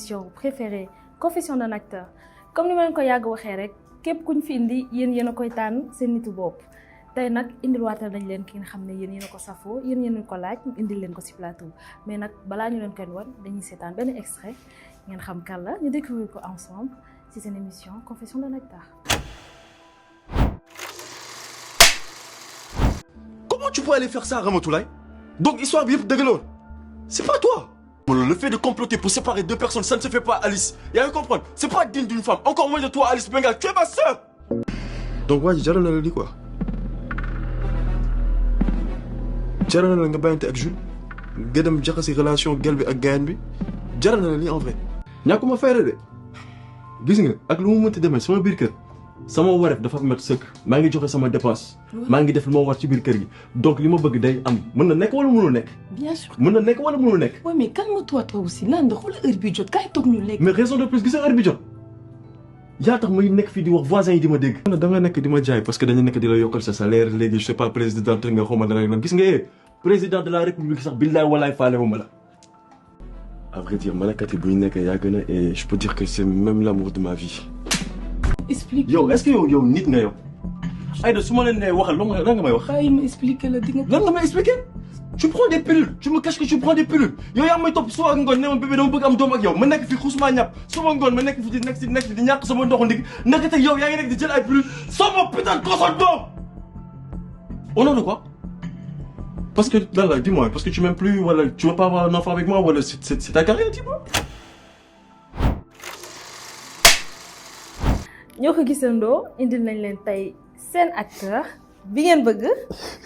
émission préférée Confession d'un acteur comme ni ma leen ko yàgg waxee rek képp kuñ fi indi yéen a koy tànn seen nitu bopp tey nag indil waatal nañ leen ki nga xam ne yéen a ko safoo yéen ko laaj indil leen ko ci plateau mais nag balaa ñu leen koy wan dañuy seetaan benn extrait ngeen xam kan la ñu découvrir ko ensemble ci seen émission Confession d'un acteur. Comment tu peux aller faire ça, Ramatoulaye? Donc, histoire bien de gueule. C'est pas toi. Le fait de comploter pour séparer deux personnes, ça ne se fait pas, Alice. Et à comprendre, c'est pas digne d'une femme. Encore moins de toi, Alice Bengal. Tu es ma sœur. Donc, ouais, j'ai jamais dit quoi. J'ai jamais dit que avec Jules. J'ai jamais dit que c'est relation Galbi avec Gaënbi. J'ai jamais dit en vrai. N'a comment faire de. Gis nga ak lu mu mënti demee sama biir kër sama wareef dafa mat sëkk maa ngi joxe sama dépense maa ngi def lu ma war ci biir kër gi donc li ma bëgg day am mën na nekk wala mënul nekk. bien sûr mën na nekk wala mënul nekk. oui mais calme-toi toi aussi lan la xoolal heure bi jot kaay toog ñu lekk. mais raison de plus gis nga heure bi jot yaa tax may nekk fii di wax voisins yi di ma dégg. da nga nekk di ma jaay parce que dañu nekk di la yokkal sa salaire léegi je sais pas président nga xawma dara nag gis nga président de la république sax billaay walaay faale wu ma la. À vrai dire, Malakati Bouineka Yagana et je peux dire que c'est même l'amour de ma vie. Explique. Yo, est-ce que yo nit nga yo? Aïda, si je ne waxal lan nga may wax. Il m'a expliqué la dingue. Lan nga may expliquer? Tu prends des pilules, tu me caches que tu prends des pilules. Yo yaa may topp soo ak ngoon ne ma bébé dama bëgg am doom ak yow ma nekk fi xusuma ñàpp suma ngoon ma nekk fi di nekk di ñàkk sama ndoxu ndig naka tey yow yaa ngi nekk di jël ay pilules sama putain de console doom. Au nom de quoi? Parce que là, dis-moi, parce que tu m'aimes plus, voilà, tu veux pas avoir un enfant avec moi, voilà, c'est ta carrière, dis-moi. ñoo ko gisandoo indil nañ leen tey seen acteur bi ngeen bëgg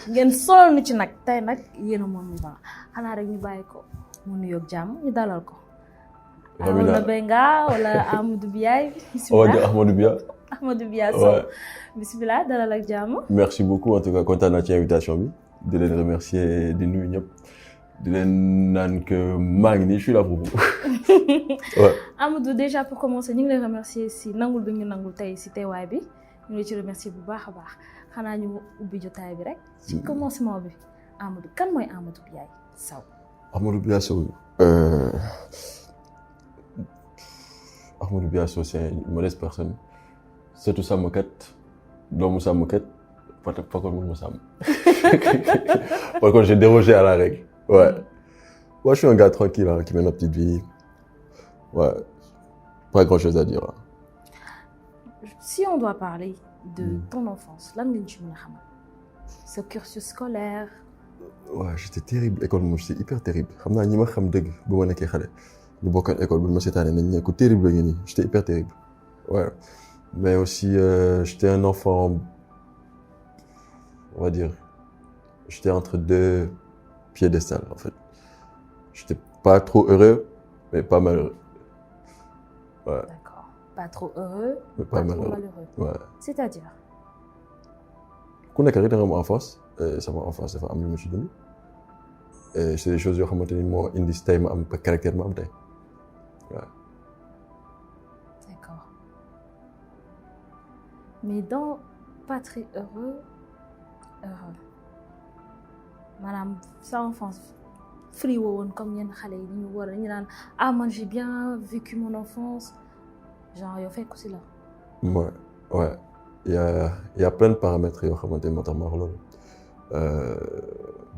ngeen solal nu ci nag tey nag yéen a moom ñu baax xanaa rek ñu bàyyi ko mu nuyoog jàmm ñu dalal ko. Arona Benga wala Amadou Biaye. bisimilah Amadou Bia. Amadou Bia Sow. bisimilah dalal ak jàmm. Merci beaucoup en tout cas kontaan naa ci invitation bi. De les remercier di nuyu ñëpp di leen naan que maa ngi nii je suis là pour vous. Ouais. Amadou déjà pour commencer ñu ngi lay remercier si nangul bi ñu nangul tey si teewaay bi ñu ngi ci remercier bu baax a baax xanaa ñu ubbi jotaay bi rek. ci commencement bi Amadou kan mooy Amadou Biaye Sow. Amadou Bia Sow. Amadou Bia Sow c'est une modeste personne surtout sàmmkat doomu sàmmkat. Pas comme moi, ça. Par contre, j'ai dérogé à la règle. Ouais. Moi, je suis un gars tranquille, hein, qui mène notre petite vie. Ouais. Pas grand chose à dire. Hein. Si on doit parler de ton enfance, là, ce cursus scolaire. Ouais, j'étais terrible. École, moi, j'étais hyper terrible. Je sais pas si je sais pas ñu bokkoon école bi ma seetaanee nañ ne ku terrible nga nii. J'étais hyper terrible. Ouais. Mais aussi, j'étais un enfant. On va dire, j'étais entre deux piédestals en fait. J'étais pas trop heureux, mais pas malheureux. Ouais. D'accord. Pas trop heureux, mais pas malheureux. Ouais. C'est-à-dire? Ku nekk rek da nga am enfance, sama enfance dafa am lu ma ci dund. Et c'est des choses yoo xamante ni moo indi si tey ma am caractère ma am tey. Ouais. D'accord. Mais dans pas très heureux. Madame, sa enfance free woon comme yenn xale yi ñu war a ñu naan ah man j'ai bien vécu mon enfance genre yow fekk aussi la. Ouais. Il y a plein de paramètres yoo xamante ni moo tax ma wax loolu.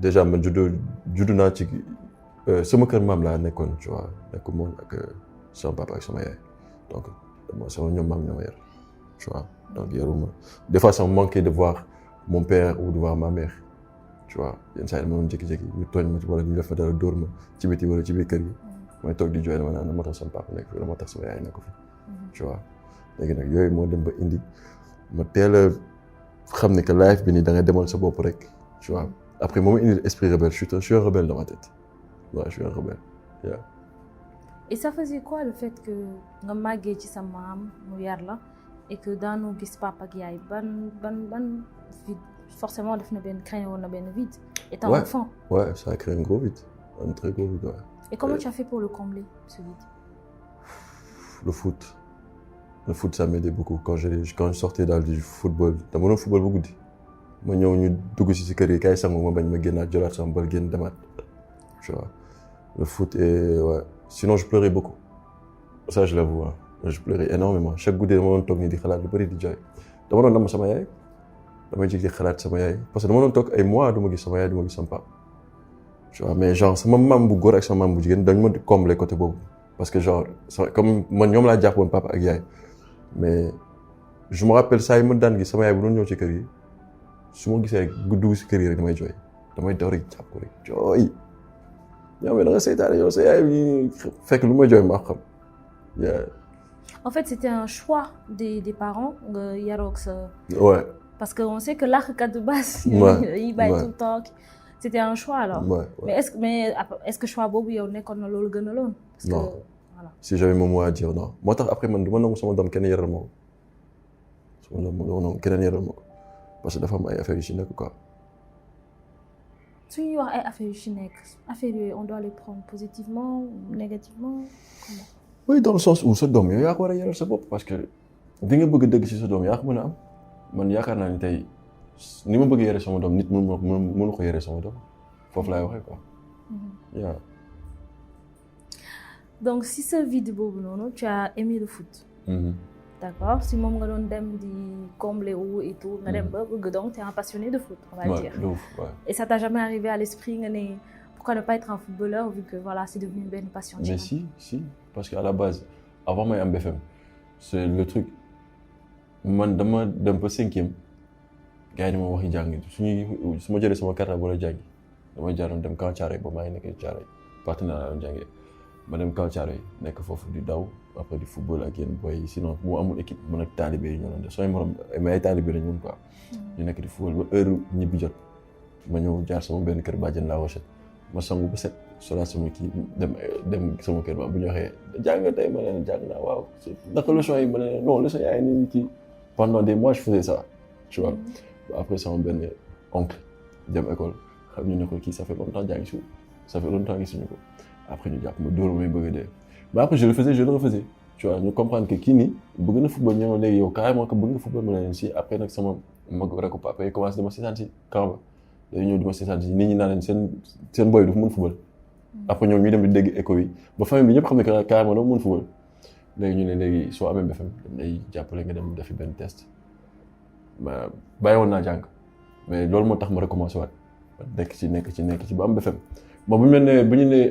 Déjà man juddu naa ci sama kër maam laa nekkoon tu vois nekk moom ak sama papa ak sama yaay donc sama ñoom maam ñoo ma yar tu vois donc yaruma des fois ça me manquait de voir mon père ou de voir ma mère tu vois yenn saa yi ma doon jékki-jékki ñu tooñ ma ci wala ñu def fa dara dóor ma ci biti wala ci biir kër gi may toog di jooy dama naan moo tax sama papa nekk fi wala moo tax sama yaay nekk fi tu vois léegi nag yooyu moo dem ba indi ma teel a xam ne que life bi nii da ngay demal sa bopp rek tu vois après moom indi esprit rebelle je suis un rebelle dans ma tête ouais je suis un rebelle yeah. Et ça faisait quoi le fait que nga màggee ci sa maam mu yar la et que daanu gis papa ak yaay ban vide forcément def na benn créé woon na benn vide étant enfant. Ouais, ça a créé un gros vide, un très gros vide. Ouais. Et comment tu as fait pour le combler ce vide? Le foot ça m'aidait beaucoup quand je sortais daal du football dama doon football bu guddi ma ñëw ñu dugg si kër yi kay sangu ma bañ ma génnaat jëlaat sama bal génn demaat tu vois le foot et ouais sinon je pleurais beaucoup ça je l'avoue hein. Je pleurais énormément chaque guddi dama doon toog nii di xalaat lu bëri di jooy dama doon namm sama yaay damay jékki di xalaat sama yaay parce que dama doon toog ay mois du ma gis sama yaay du ma gis sama papa tu vois mais genre sama maam bu góor ak sama maam bu jigéen dañ ma combler côté boobu parce que genre comme man ñoom laa jàppoon papa ak yaay mais je me rappelle saa yi ma daan gis sama yaay bu doon ñëw ci kër yi su ma gisee dugg si kër yi rek damay jooy damay daw rek jàpp ko rek jooy yow mais da nga seytaane yow sa yaay bi fekk lu ma jooy maa xam. En fait, c'était un choix des parents nga yaroog sa. Ouais. Parce que on sait que l'àqkat de base. il bàyyi tout le temps. C'était un choix alors. Ouais. Mais est-ce que choix boobu yow nekkoon na loolu gënaloon. Parce non que, voilà. Si j'avais mon mot à dire non moo tax après man du ma nangu sama doom kenn yaral ma ko sama doom du ma nangu keneen yaral ma ko parce que dafa am ay affaires yu ci nekk quoi. su ñuy wax ay affaires yu ci nekk affaires yooyu on doit les prendre positivement ou négativement comment. Oui dans le sens où sa doom yow yaa ko war a yaral sa bopp parce que di nga bëgg dëgg ci sa doom yaa ko mën a am man yaakaar naa ni tey ni ma bëgg yare sama doom nit mënu ko yare sama doom foofu laay waxee quoi. Yeah. Donc si sa vie boobu noonu tu as aimé le foot. D'accord si moom nga doon dem di combler wu et tout nga dem ba bëgg donc tu es un passionné de foot on va dire. Ouais. Et ça t'a jamais arrivé à l'esprit nga ne pourquoi ne pas être un footballeur vu que voilà c'est devenu une passion. Mais si parce que à la base avant may am BFM c'est le truc man dama dem ba 5e gars yi dama waxi jàng su ma jëlee sama carte wala jàngi damay jaaroon dem Camp Thiaroye ba maa ngi nekk Thiaroye partenaire laa doon jàngee ma dem Camp Thiaroye nekk foofu di daw après di football ak yéen boy sinon bu amul équipe man ak taalibe yi ñoo doon def sooy morom mais ay taalibe lañ ñun quoi. ñu nekk di football ba heure ñibbi jot ma ñëw jaar sama benn kër bàjjen La Rochette ma sangu ba set solaat sama kii dem sama kër ba bu ñu waxee jàng tey ma ne jàng naa waaw naka leçon yi ma ne non leçon yaa ngi nii kii pendant des mois je faisais ça tu vois. Après sama benn oncle dem école xam ñu ne ko kii ça fait longtemps jàng si ça fait longtemps gisuñu ko après ñu jàpp ma dóor may bëgg a dee mais après je le refaisais tu vois ñu comprendre que kii nii bëgg na football ñoo léegi yow carrément que bëgg nga football ma ne leen si après nag sama mag rek papa yi commencé dama seetaan si camp ba dañu ñëw di ma seetaan si nit ñi naan leen seen boy du mën football après ñoom ñu dem di dégg écho yi ba famille bi ñëpp xam ne que carrément doo mën football léegi ñu ne léegi soo amee BFM dañ lay jàppale nga dem defi benn test ma bàyyi woon naa jàng mais loolu moo tax ma recommencé waat nekk ci ba am BFM bon bu ñu ne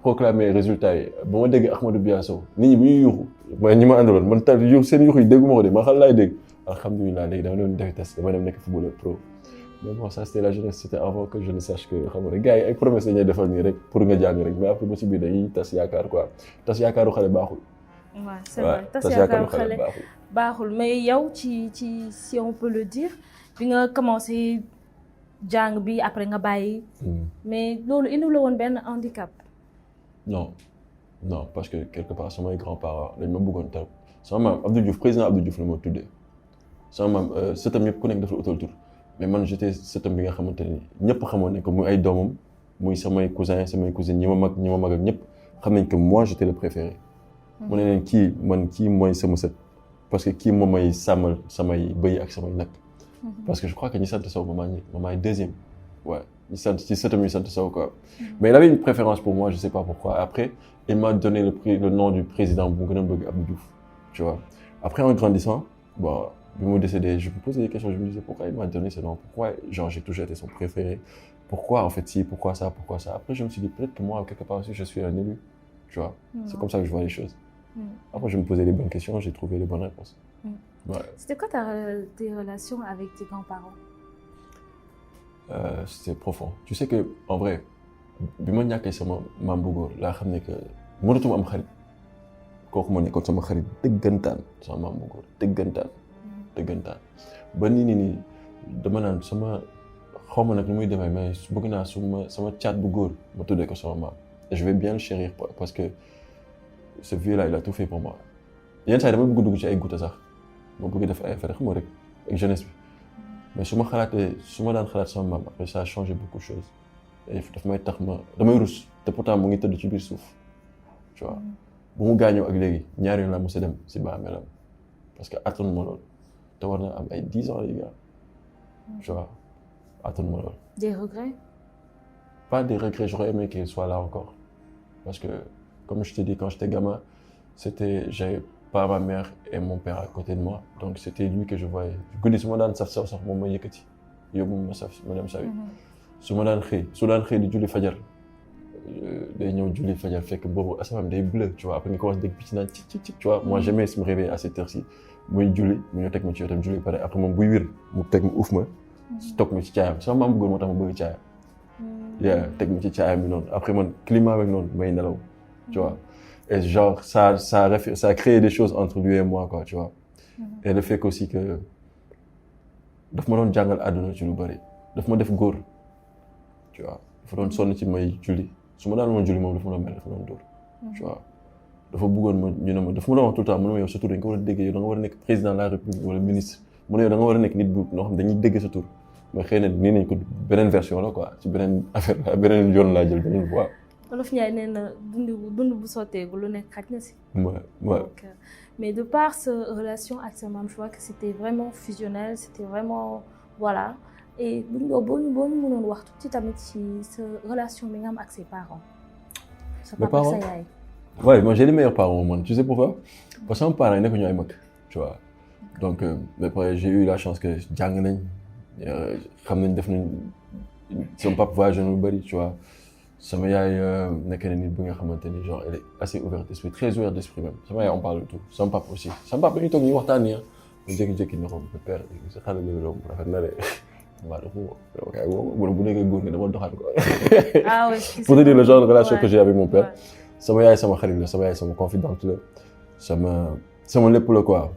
proclamer résultat yi ba ma dégg Ahmadou Biasso nit ñi bu ñuy yuuxu mooy ñi ma àndaloon man tal seen yuuxu yi dégguma ko de man xam laay dégg alhamdulilah léegi dama doon defi test dama dem nekk footballeur pro mais bon ça c'était la jeunesse c'était avant que je ne sache que xam nga gars yi ay promesses dañuy defal nii rek pour nga jàng rek mais après ba si biir dañuy tas yaakaar quoi tas yaakaaru xale baaxul. waaw c'est vrai tas yaakaaru xale baaxul mais yow ci si on peut le dire bi nga commencé jàng bi après nga bàyyi. mais loolu indi la woon benn handicap. non parce que quelque part samay grands-parents dañ ma bëggoon trop sama maam Abdou Diouf président Abdou Diouf la ma tuddee sama maam sëtam yëpp ku nekk daf la utal tur mais man j'étais sëtam bi nga xamante ni ñëpp xamoon nañ ko muy ay doomam muy samay cousins samay cousines ñi ma mag ak ñëpp xam nañ que moi j'étais le préféré. mu ne leen kii mooy sama sët parce que kii moom may sàmmal samay bëy ak samay nag. parce que je crois que ñi sant Sow maman est deuxième ouais ñi sant ci sëtam ñi sant Sow quoi. mais il avait une préférence pour moi je sais pas pourquoi après il m'a donné le nom du président bu mu gën a bëgg Abdou Diouf tu vois après en grandissant bon bi mu décédé je me posais des questions je me disais pourquoi il m'a donné ce nom pourquoi genre j'ai toujours été son préféré pourquoi en fait si pourquoi ça après je me suis dit peut-être que moi quelque part aussi je suis un élu tu vois. C'est comme ça que je vois les choses. Après je me posais les bonnes questions j'ai trouvé les bonnes réponses. Ouais. C'était quoi tes relations avec tes grands-parents? C'était profond. Tu sais que en vrai bi ma ñàkkee sama maam bu góor laa xam ne que mënatuma am xarit kooku moo nekkoon sama xarit dëggantaan sama maam bu góor dëggantaan ba nii dama naan sama xaw ma nag nu muy demee mais bëgg naa sama caat bu góor ma tuddee ko sama maam et je vais bien le chérir parce que ce vieux-là il a tout fait pour moi yenn saa yi dama bëgg dugg ci ay goutte sax ma bëgg def ay affaire xam nga rek ak jeunesse bi mais su ma daan xalaat sama maam après ça a changé beaucoup de choses et daf may tax damay rus te pourtant mu ngi tëdd ci biir suuf tu vois bu mu gaañoo ak léegi ñaari yoon laa mos a dem si bàmmeelam parce que attanu ma lool te war na am ay 10 ans les gars tu vois attanu ma lool. Des regrets? Pas des regrets, j'aurais aimé qu'il soit là encore parce que comme je t'ai dit quand j'étais gamin j'avais pas ma mère et mon père à côté de moi, donc c'était lui que je voyais. guddi su ma daan saf sax moom ma yëkkati yóbbu ma saf ma dem sawi. su daan xëy di julli fajar day ñëw julli fajar fekk boobu asamaan day bleu, tu vois. Après nga commencé dégg picc naan ci tu vois. Moi j'aimais me réveiller à cette heure-ci muy julli mu ñëw teg ma ci wetam julli pare après moom buy wir mu teg ma uuf ma toog ma ci caayam sama maam bëggoon moo tax ma bëgg caayam. teg ma ci caayam bi noonu après man climat avec noonu may nelaw, tu vois. Et genre ça a créé des choses entre lui et moi, quoi, tu vois. Et le fait aussi que daf ma doon jàngal àdduna ci lu bari daf ma def góor, tu vois. dafa doon sonn ci may julli su ma daan woon julli moom dafa ma doon mel dafa doon dóor, tu vois. dafa bëggoon ma ñu ne ma dafa ma doon wax tout le temps mu ne ma yow sa tur dañ ko war a dégg yow da nga war a nekk président de la république wala ministre mu ne yow da nga war a nekk nit bu noo xam dañuy dégg sa tur mais xëy na nii nañ ko beneen version la quoi ci beneen affaire beneen yoon laa jël beneen voie. Wolof Njaay nee na dund bu sotteegu lu nekk xaj na si. Ouais. Donc, mais de par sa relation avec sa maman, je vois que c'était vraiment fusionnel, c'était vraiment voilà. Et boo ñu mënoon wax tuuti tamit ci sa relation bi nga am ak ses parents. Sa papa ak sa yaay. Ouais, moi j'ai les meilleurs parents au monde. Tu sais pourquoi? Parce que mes parents nekk ñu ay mag, tu vois. Donc après j'ai eu la chance que jàng nañ xam nañ def nañ sama papa voyage na lu bari, tu vois. Sama yaay nekk na nit bu nga xamante ni genre elle est assez ouverte d'esprit, très ouverte d'esprit même. Sama yaay on parle de tout. Sama papa aussi. Sama papa ñu toog ñu waxtaan nii mu jékki-jékki ne ko père sa xale bi romb rafet na de. waaw dafa woo bu nekkee góor nga dama doxaat ko. Ah oui. Pour te dire le genre de relation que j'ai avec mon père. Sama yaay sama xarit la sama yaay sama confidente la sama lépp la quoi.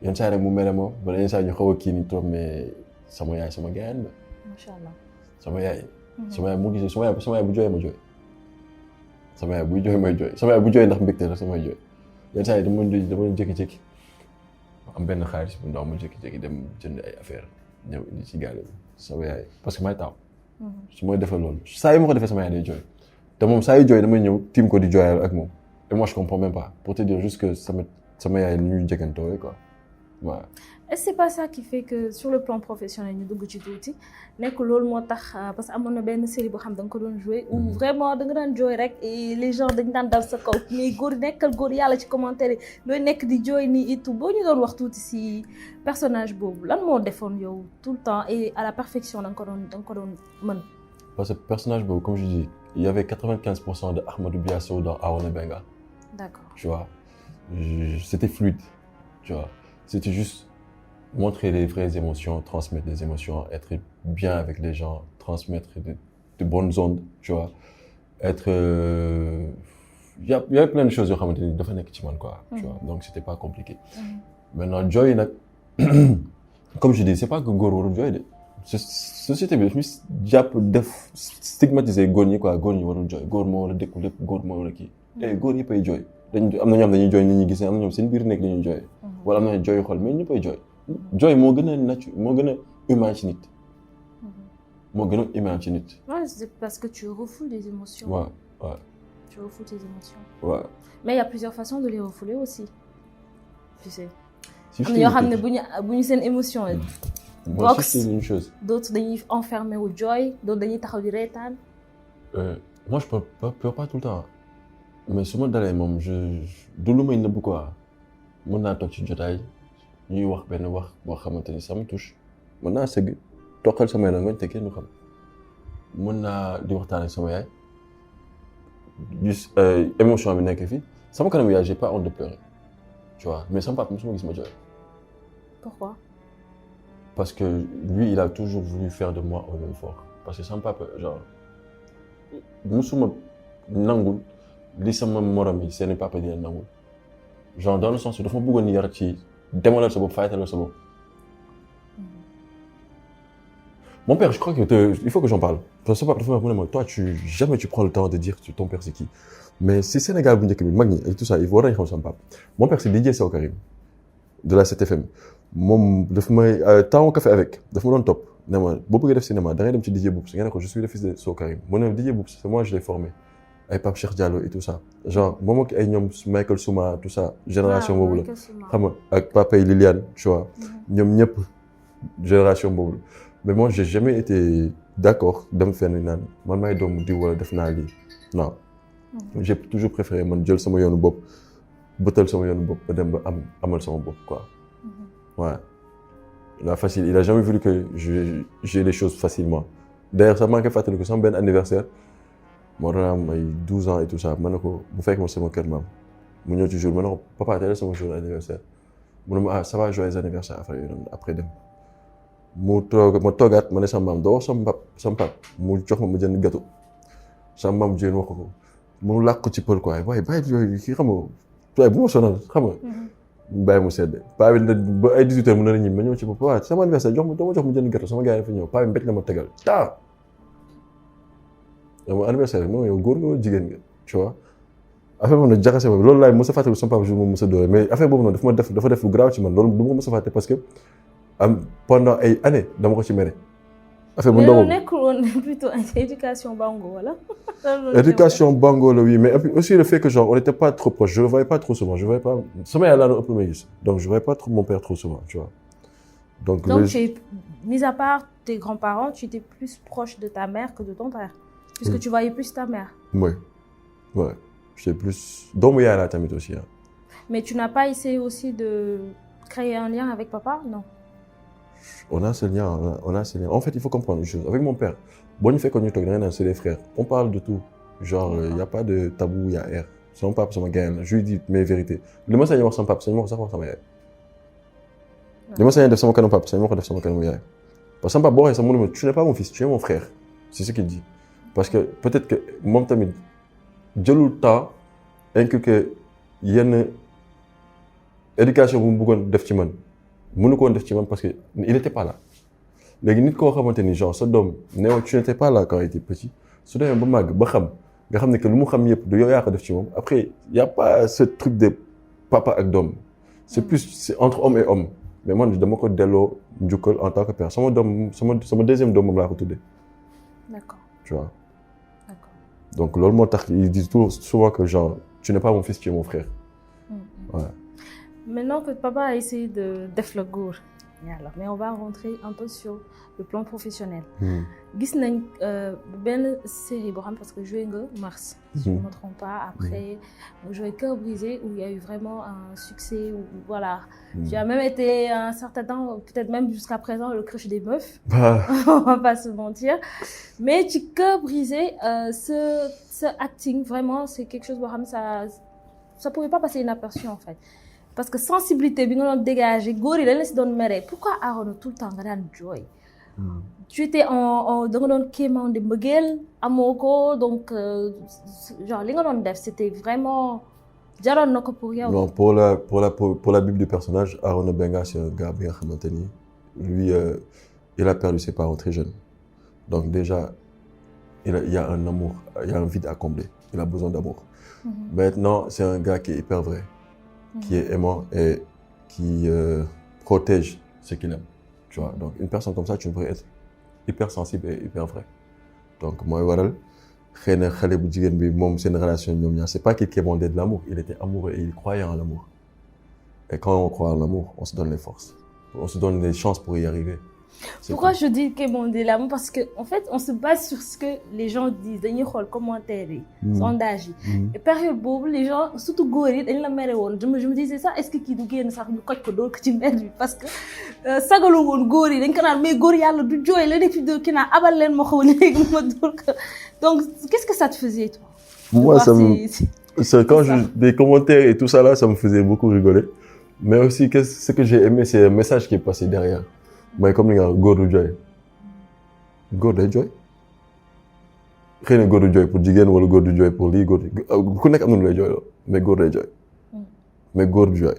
yenn saa yi rek mu mere ma wala yenn saa yi ñu xaw a kii nii trop mais sama yaay sama gaañ la. Macha Allah. sama yaay mu gisee sama yaay bu jooyee ma jooy. sama yaay buy jooy may jooy sama yaay bu jooyee ndax mbégte la samay jooy yenn saa yi dama jékki-jékki am benn xaalis bu ndaw ma jékki-jékki dem jënd ay affaire ñëw indi ci gaale bi sama yaay parce que may taaw. su ma defee loolu saa yi ma ko defee sama yaay day jooy. te moom saa yu jooy damay ñëw tiim ko di jooyal ak moom et moi je comprends même pas pour te dire juste que sama yaay ni ñuy jegantoo quoi waaw. Est-ce que c'est pas ça qui fait que sur le plan professionnel ñu dugg ci tuuti nekk loolu moo tax parce que amoon na benn série boo xam da nga ko doon jouer où vraiment da nga daan jooy rek et les gens dañ daan dal sa kaw mais góor nekkal góor yàlla ci commentaire yi looy nekk di jooy nii et tout boo ñu doon wax tuuti si personnage boobu lan moo defoon yow tout le temps et à la perfection da nga ko doon mën. parce que personnage boobu comme je dis il y avait 95% de Ahmadou Biasso dans Awana Benga. D'accord. Tu vois, c'était fluide, tu vois. C'était juste montrer les vraies émotions, transmettre des émotions, être bien avec les gens, transmettre de bonnes ondes, tu vois. Être... Il y a plein de choses yoo xamante ni dafa nekk ci man quoi, tu vois. Donc c'était pas compliqué. Maintenant jooy nag comme je dis c'est pas que góor warul jooy de. société bi daf ñu jàpp def stigmatiser góor ñi quoi góor ñi warul jooy góor moo war a dékku lépp góor moo war a kii. góor ñëpp ay jooy am na ñoo xam dañuy jooy nit ñi gis am na ñoom seen biir nekk dañuy jooy. wala am na jooy xol mais ñëpp ay jooy. jooy moo gën a moo gën a humain ci nit. moo gën a humain ci nit. Ouais, c'est parce que tu refoules des émotions. Ouais. Tu refoules tes émotions. Ouais. Mais il y a plusieurs façons de les refouler aussi. Tu sais. Si am na yoo xam ne bu ñu seen émotion yi. Moi aussi c'est une chose. D'autres dañuy enfermer au jooy d'autres dañuy taxaw di reetaan. Moi je pleure pas tout le temps mais su ma dalee moom du lu may nëbb quoi mën naa toog ci jotaay ñuy wax benn wax boo xamante ni ça me touche mën naa sëgg toqal sama yaram nga te kenn du xam mën naa di waxtaan ak sama yaay gis émotion bi nekk fii sama kanam yaay j'ai pas honte de pleurer tu vois mais sama papa mosuma gis ma jooy. Pourquoi? Parce que lui, il a toujours voulu faire de moi un homme fort. Parce que sama papa, genre, musuma nangul li sama morom yi seen papa di leen nangul. Genre dans le sens où dafa ma bëggoon yar ci demalal sa bopp fayatalal sa bopp. Mon père, je crois que il faut que j'en parle. Parce que dafa ma ne toi jamais tu prends le temps de dire ton père c'est qui. Mais si Sénégal bu njëkk bi mag ñi et tout ça, il faut war nañu xam sama papa. Mon père c'est Didier Sow Karim de la 7FM. moom daf may temps café avec daf ma doon topp ne ma boo bëggee def cinéma da ngay dem ci Didier Boubs nga ne ko je suis le fils de Sow Karim mu ne Didier Boubs c'est moi je l'ai formé ay Pape Cheikh Diallo et tout ça genre moom ak ay ñoom Michael Souma tout ça génération boobu la xam nga ak Papa yi Liliane tu vois ñoom ñëpp génération boobu la mais moi j'ai jamais été d'accord dem fenn naan man maay doomu diw wala def naa lii non j'ai toujours préféré man jël sama yoonu bopp bëtal sama yoonu bopp ba dem ba amal sama bopp quoi. Ouais. La facile, il a jamais voulu que j'ai les choses facilement. D'ailleurs, ça manquait fàttali ko sama benn anniversaire moo doon am ay 12 ans et tout ça ma ne ko mu fekk ma sama kër maam mu ñëw ci jour ma ne ko papa tey la sama jour anniversaire mu ne ma ah ça va joyeux anniversaire après dem mu toog ma toogaat ma ne sama maam doo wax sama pap mu jox ma jënd gâteau sama maam jigéen wax ko mu làkk ko ci pël quoi waaye bàyyi yooyu kii xam nga waaye bu ma sonal xam nga. bàyyi mu sedd paa bi ba ay 18h mu ne la ñibbi ma ñëw ci bopp waaw sama anniversaire jox ma jënd gâteau sama gars yi dafa ñëw paa bi mbéj na ma tegal taa sama anniversaire moom yow góor nga wala jigéen nga tu vois affaire boobu nag jaxase ma loolu laay mos a fàtte sama papa jour moom mos a doole mais affaire boobu noonu dafa def lu grave ci man loolu du ma ko mos a fàtte parce que pendant ay années dama ko ci mere. affaire bu ndaw mais nekkul woon plutôt éducation bango wala. éducation bango la oui mais aussi le fait que genre on n'était pas trop proches je le voyais pas trop souvent je voyais pas sama yaay laa doon ëpp may gis donc je voyais pas trop mon père trop souvent tu vois. donc tu es mis à part tes grands-parents tu étais plus proche de ta mère que de ton père. puisque tu voyais plus ta mère. oui ouais j'étais plus doomu yaay laa tamit aussi hein. mais tu n'as pas essayé aussi de créer un lien avec papa non. on a ce lien. En fait, il faut comprendre une chose. Avec mon père, bon, il fait qu'on est c'est des frères. On parle de tout. Genre, il n'y a pas de tabou, il y a air. Son papa, c'est mon gars. Je lui dis mes vérités. Le mot, c'est son papa, c'est mon papa, c'est mon gars. Le mot, c'est son papa, c'est mon papa, c'est mon gars. Parce que son papa, c'est mon tu n'es pas mon fils, tu es mon frère. C'est ce qu'il dit. Parce que peut-être que mon tamid, j'ai le temps inculquer une éducation que je veux faire. mënu ko woon def ci man parce que il était pas là léegi nit koo xamante ni genre sa doom néew tu n'étais pas là quand il était petit su demee ba màgg ba xam nga xam ne que lu mu xam yëpp du yow yaa ko def ci moom après y a pas ce truc de papa ak doom c'est plus c'est entre homme et homme mais man dama ko delloo njukkal en tant que père sama doom sama deuxième doom moom laa ko tuddee. D'accord. Tu vois. D'accord. Donc loolu moo tax il dit souvent que genre tu n'es pas mon fils tu es mon frère. Voilà. Maintenant que papa a essayé de def le gour, mais on va rentrer un peu sur le plan professionnel. Gis nañ benn série boo xam parce que joué nga Mars. Si je ne me trompe pas après joué Cœur brisé où il y a eu vraiment un succès où voilà. Tu as même été un certain temps peut-être même jusqu'à présent le crush des meufs. On va pas se mentir. Mais ci Cœur brisé ce acting vraiment c'est quelque chose boo xam ça pouvait pas passer inaperçu en fait. Parce que sensibilité bi nga doon dégager góor yi dañ la si doon mere pourquoi Arona tout le temps nga daan jooy. Tu étais da nga doon kéemaan de mbëggeel amoo ko donc genre li nga doon def c'était vraiment jaroon na ko pour yow. Non pour la Bible du personnage Arona Benga c'est un gars bi nga xamante ni lui il a perdu ses parents très jeune donc déjà il y a un amour il y a un vide à combler il a besoin d'amour. Maintenant c'est un gars qui est hyper vrai. Qui est aimant et qui protège ce qu'il aime. Tu vois, donc une personne comme ça, tu devrais être hyper sensible et hyper vrai. Donc moi, waral, xëy na xale bu jigéen bi moom seen relation ñoom ñaar c'est pas qu'il quémandait de l'amour, il était amoureux et il croyait en l'amour. Et quand on croit en l'amour, on se donne les forces, on se donne les chances pour y arriver. Pourquoi je dis quémander l'amour parce que en fait on se base sur ce que les gens disent dañuy xool commentaires yi sondage yi et période boobu les gens surtout góor yi dañ la mere woon je me disais ça est-ce que kii du génn sax ñu koj ko dóor ko ci mbedd bi parce que sagalu woon góor yi dañ ko naan mais góor yàlla du jooy la nekk fi dóor ki naan abal leen ma xaw léegi ma dóor ko donc qu'est-ce que ça te faisait toi? Moi c'est quand des commentaires et tout ça là ça me faisait beaucoup rigoler mais aussi ce que j'ai aimé c'est un message qui est passé derrière. mooy comme li nga wax góor du jooy góor day jooy xëy na góor du jooy pour jigéen wala góor du jooy pour lii góor ku nekk am na lu lay jooy mais góor day jooy mais góor du jooy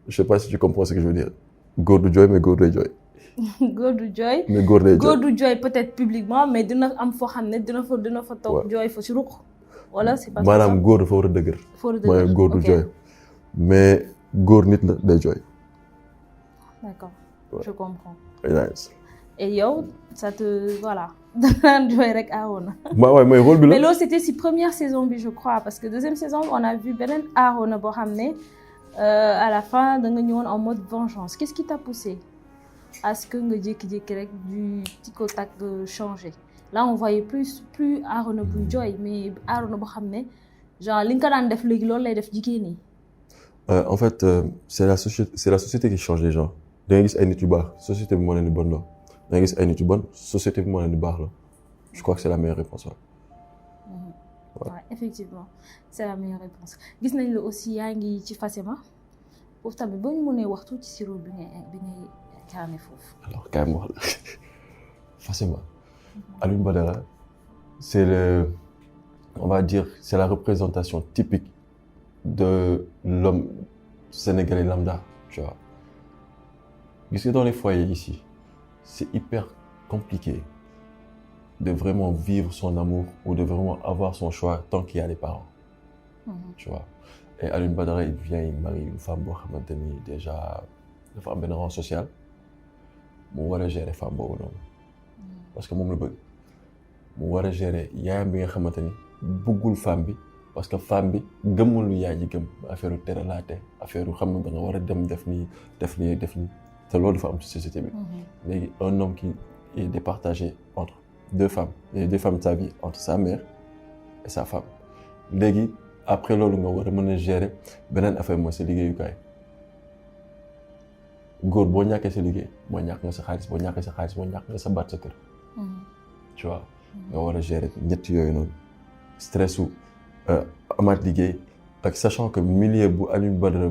je sais pas si tu comprends ce que je veux dire góor du jooy mais góor day jooy. góor du jooy. mais góor day jooy góor du jooy peut-être publiquement mais dina am foo xam ne dina fa toog jooy fa ci ruq. wala c'est pas ça maanaam góor dafa war a dëgër. mooy góor du jooy mais góor nit la day jooy. D'accord. Je comprends. Nice. Et yow, ça te voilà, daan jooy rek Arona. Ouais, mais rôle bi la. Mais loolu c'était si première saison bi je crois parce que deuxième saison on a vu beneen Arona boo xam ne à la fin da nga ñëwoon en mode vengeance. Qu'est-ce qui t'a poussé à ce que nga jékki-jékki rek du tic au tac de changer? Là on voyait plus Arona buy jooy mais Arona boo xam ne genre li nga ko daan def léegi loolu lay def jigéen ñi. En fait, c'est la société qui change les gens. Da ngay gis ay nit yu baax société bi moo leen di bon loo. Da ngay gis ay nit yu bon société bi moo leen di baax loo. Je crois que c'est la meilleure réponse. Ouais, effectivement c'est la meilleure réponse gis nañ la aussi yaa ngi ci Fassima foofu tamit boo ñu mënee wax tuuti ci rôle bi ngay incarné foofu. Alors kaay ma wax la Fassima Alioune Badara on va dire c'est la représentation typique de l'homme sénégalais lambda, tu vois. Puisque dans les foyers ici, c'est hyper compliqué de vraiment vivre son amour ou de vraiment avoir son choix tant qu'il y a les parents. Tu vois. Et Alioune Badara, il vient, il marie une femme boo xamante ni déjà dafa am benn rang social mu war a gérer femme boobu noonu. Parce que moom la bëgg mu war a gérer yaayam bi nga xamante ni bëggul femme bi parce que femme bi gëmul lu yaay ji gëm affaire teralaate affaire xam nga da nga war a dem def nii te loolu dafa am ci société bi. Léegi un homme qui est départagé entre deux femmes de sa vie entre sa mère et sa femme léegi après loolu nga war a mën a gérer beneen affaire mooy sa liggéeyukaay góor boo ñàkkee sa liggéey mooy ñàkk nga sa xaalis boo ñàkkee sa xaalis mooy ñàkk nga sa baat sa kër. Tu vois nga war a gérer ñett yooyu noonu stress su amaat liggéey ak sachant que milieu bu Alioune Badara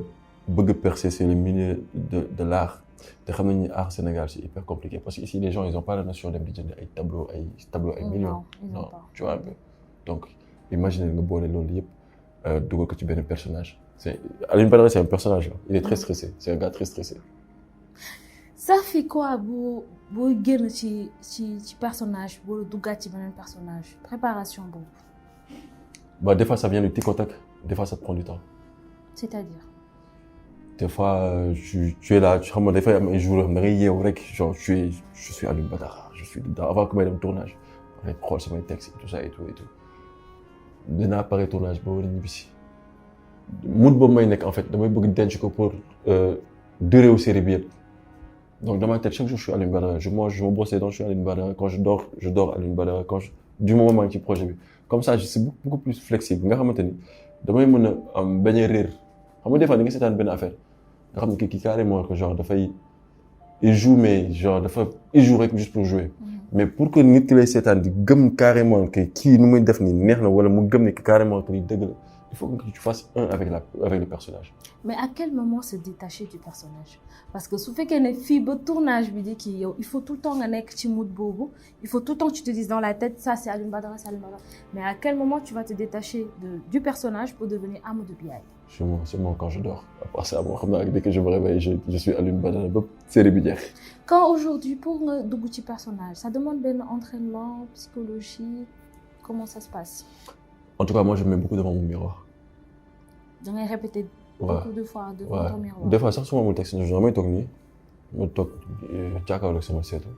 bëgg percer c'est le milieu de l'art te xam nañ ni art Sénégal c'est hyper compliqué parce que ici les gens ils ont pas la notion dem di jënd ay tableau ay millions. Non tu vois un peu donc imagine nga boole loolu yëpp dugal ko ci benn personnage Alioune Badara c'est un personnage là. Il est très stressé c'est un gars très stressé. Ça fait quoi boo génn ci personnage boo duggaat ci beneen personnage préparation boobu. Bah des fois ça vient du tic au tac des fois ça te prend du temps. C'est-à-dire. Des fois tu es là tu xam nga dafay am ay jours da ngay yeewu rek genre je suis Alioune Badara je suis dedans avant que may dem tournage rek xool samay textes et tout ça et tout dinaa pare tournage ba war a ñibbisi mood boobu may nekk en fait damay bëgg denc ko pour durée wu série bi yëpp donc dans ma tête chaque jour je suis Alioune Badara je me brosse les dents je suis Alioune Badara quand je dors Alioune Badara du moment maa ngi ci projet bi comme ça je suis beaucoup plus flexible nga xamante ni damay mën a am bañ a réer xam nga des fois da nga seetaan benn affaire nga xam ne kii carrément que genre dafay il joue mais genre il joue rek juste pour jouer. Mais pour que nit ki lay seetaan di gëm carrément que kii nu muy def nii neex na wala mu gëm ne carrément que lii dëgg la il faut que tu fasses un avec le personnage. Mais à quel moment se détacher du personnage parce que su fekkee ne fii ba tournage bi di kii yow il faut tout le temps nga nekk ci mood boobu il faut tout le temps que tu te dises dans la tête ça c'est Alioune Badara mais à quel moment tu vas te détacher du personnage pour devenir Amadou Biaye. C'est moi quand je dors à part ça bon xam naa dès que je me réveille je suis Alioune Badara ba série bi jeex. Quand aujourd'hui pour nga dugg ci personnage ça demande benn entraînement psychologique comment ça se passe. En tout cas moi je me mets beaucoup devant mon miroir. da ngay répéter. beaucoup de fois devant ton miroir. Des fois sax su ma amul texte damay toog nii ma toog jàkkaarloog sama seetu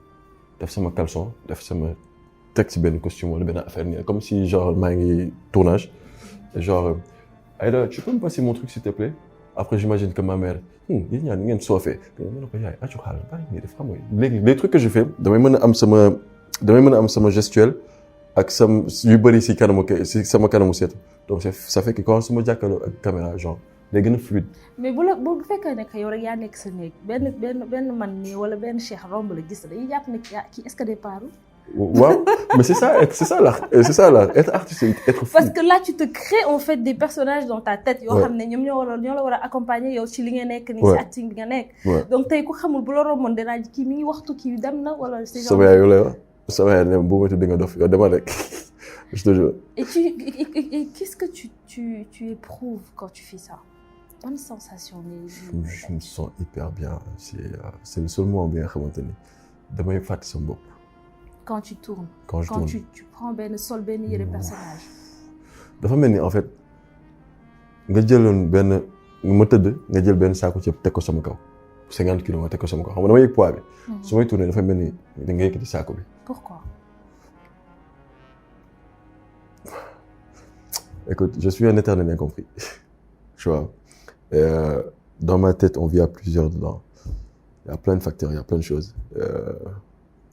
def sama caleçon def sama teg ci benn costume wala benn affaire nii comme si genre maa ngi tournage genre Aïda tu peux me passer mon truc s'il te plaît après j'imagine que ma mère yéen ñaar ngeen soofee mën na ko yaay aju xaaral bàyyi nii def xam nga léegi les trucs que je fais damay mën a am sama gestuelle ak yu bëri si sama kanamu seetu donc ça fait que quand su ma jàkkaarloo ak caméra genre day gën a fluide. mais bu fekkee ne que yow rek yaa nekk sa néeg benn man nii wala benn cheikh romb la gis dañuy jàpp ne kii est-ce que day paaru. waaw mais c'est ça l'art être artiste être fou. Parce que là tu te crées en fait des personnages dans ta tête yoo xam ne ñoom ñoo la war a accompagner yow ci li nga nekk nii ci acting bi nga nekk. donc tey ku xamul bu la romboon dinaa kii mi ngi waxtu kii dem na wala. sama yaay yow lay wax sama yaay ne bu ma tudd nga dof yow dama rek je te jure. et qu'est-ce que tu éprouves quand tu fais ça. Bonne sensation. Je me sens hyper bien c'est le seul moment bi nga xamante ni damay fàtte sama bopp. Quand tu tournes. Quand tu prends benn yére personnage. dafa mel ni en fait nga jëloon ma tëdd nga jël benn saako ceeb teg ko sama kaw 50 kilos nga teg ko sama kaw xam nga dama yëg poids bi. su may tourner dafa mel ni da nga yëkkati saako bi. Pourquoi? Écoute, je suis un éternel incompris. Tu vois. Dans ma tête, on vit à plusieurs dedans. Il y a plein de facteurs, il y a plein de choses.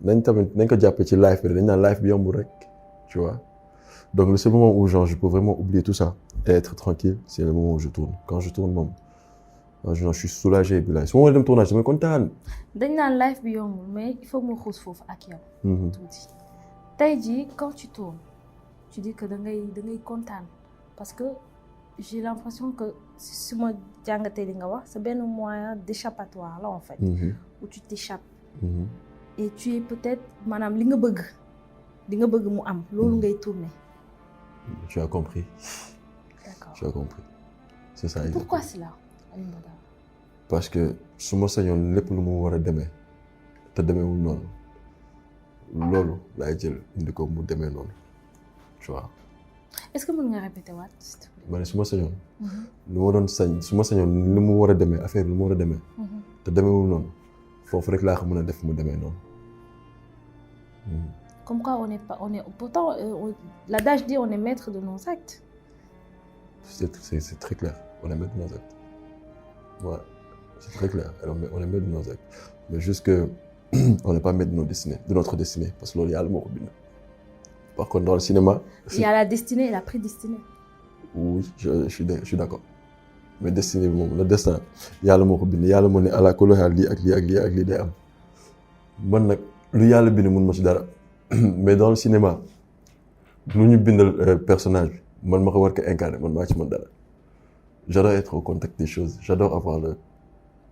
nañ ko jàppee ci life bi dañ naan life bi yombul rek tu vois donc le seul moment où genre je peux vraiment oublier tout ça et être tranquille c'est le moment où je tourne quand je tourne moom je suis soulagé bilaay su ma dem tournage damay kontaan. dañ naan life bi yombul mais il faut mu xuus foofu ak yow. tuuti tey jii quand tu tournes tu dis que da ngay kontaan parce que j'ai l'impression que su ma jàngatee li nga wax c'est benn moyen d'échappatoire là en fait. où tu t'échappes. et tu es peut-être maanaam li nga bëgg mu am loolu ngay tourner. tu as compris. D'accord. Tu as compris. C'est ça. Pourquoi cela, Alioune Badara? Parce que su ma sañoon lépp lu mu war a demee te demeewul noonu loolu laay jël indi ko mu demee noonu tu vois. Est-ce que mën nga répéter waat? ma ne su ma sañoon. lu ma doon sañ su ma sañoon lu mu war a demee affaire bi lu mu war a demee. te demeewul noonu foofu rek laa ko mën a def mu demee noonu. Comme quoi pourtant l'adage dit on est maître de nos actes. C'est très clair. On est maître de nos actes. Ouais, c'est très clair. On est maître de nos actes. Mais juste que on n'est pas maître de notre destinée. Parce que l'on moo ko bind. Par contre, dans le cinéma... Il y a la destinée et la prédestinée. Oui, je suis d'accord. Mais destinée, le destin, yàlla moo ko bind. Yàlla moo ne ala kulli haal lii ak lii ak lii ak lii day am. Man nag lu yàlla bind mun ma ci dara. Mais dans le cinéma, lu ñu bindal personnage bi man ma ko war ko incarner man maa ci mën dara. J'adore être au contact des choses. J'adore avoir le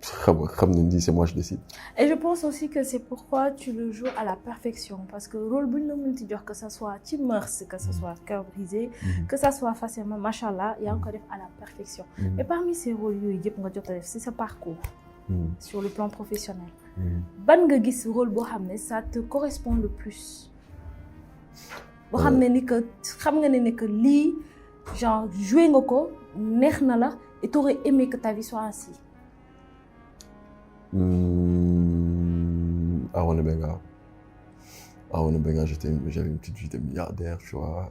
xam ne nii c'est moi je décide. Et je pense aussi que c'est pourquoi tu le joues à la perfection parce que rôle bu ñu la mën ci jox que ça soit ci mœurs, que ça soit cœur brisé, que ça soit facilement machallah yaa ngi ko def à la perfection. Et parmi ces rôles yooyu yëpp nga jot a def c'est sa parcours. Sur le plan professionnel. ban nga gis rôle boo xam ne ça te correspond le plus. boo xam ne ni que xam nga ne que lii genre joué nga ko neex na la et t'aurais aimé que ta vie soit ainsi. Arona Benga, j'avais une petite vie de milliardaire, tu vois,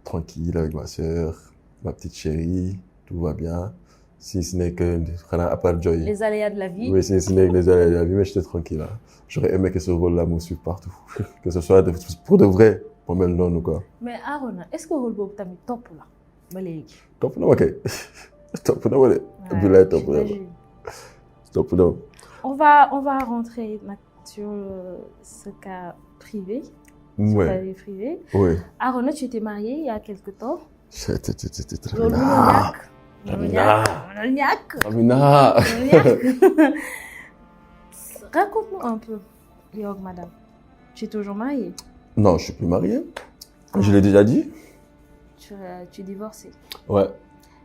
tranquille avec ma sœur, ma petite chérie, tout va bien. Si ce n'est que à part Joy. Les aléas de la vie. Oui, si ce n'est que les aléas de la vie, mais j'étais tranquille là. J'aurais aimé que ce rôle-là me suive partout, que ce soit pour de vrai. Non, quoi. Mais Arona, est-ce que le rôle boobu tamit topp la ba léegi. Topp na ma kay. Topp na ma de. Abdoulaye topp na ma. Topp na ma. On va rentrer sur ce cas privé. Sur ta vie privée. Oui. Arona, tu étais marié il y a quelque temps. C'était très loolu mënul ñàkk. Amina. Raconte-nous un peu, yow ak madame. Tu es toujours mariée? Non, je suis plus marié. Je l'ai déjà dit. Tu es divorcé. Ouais.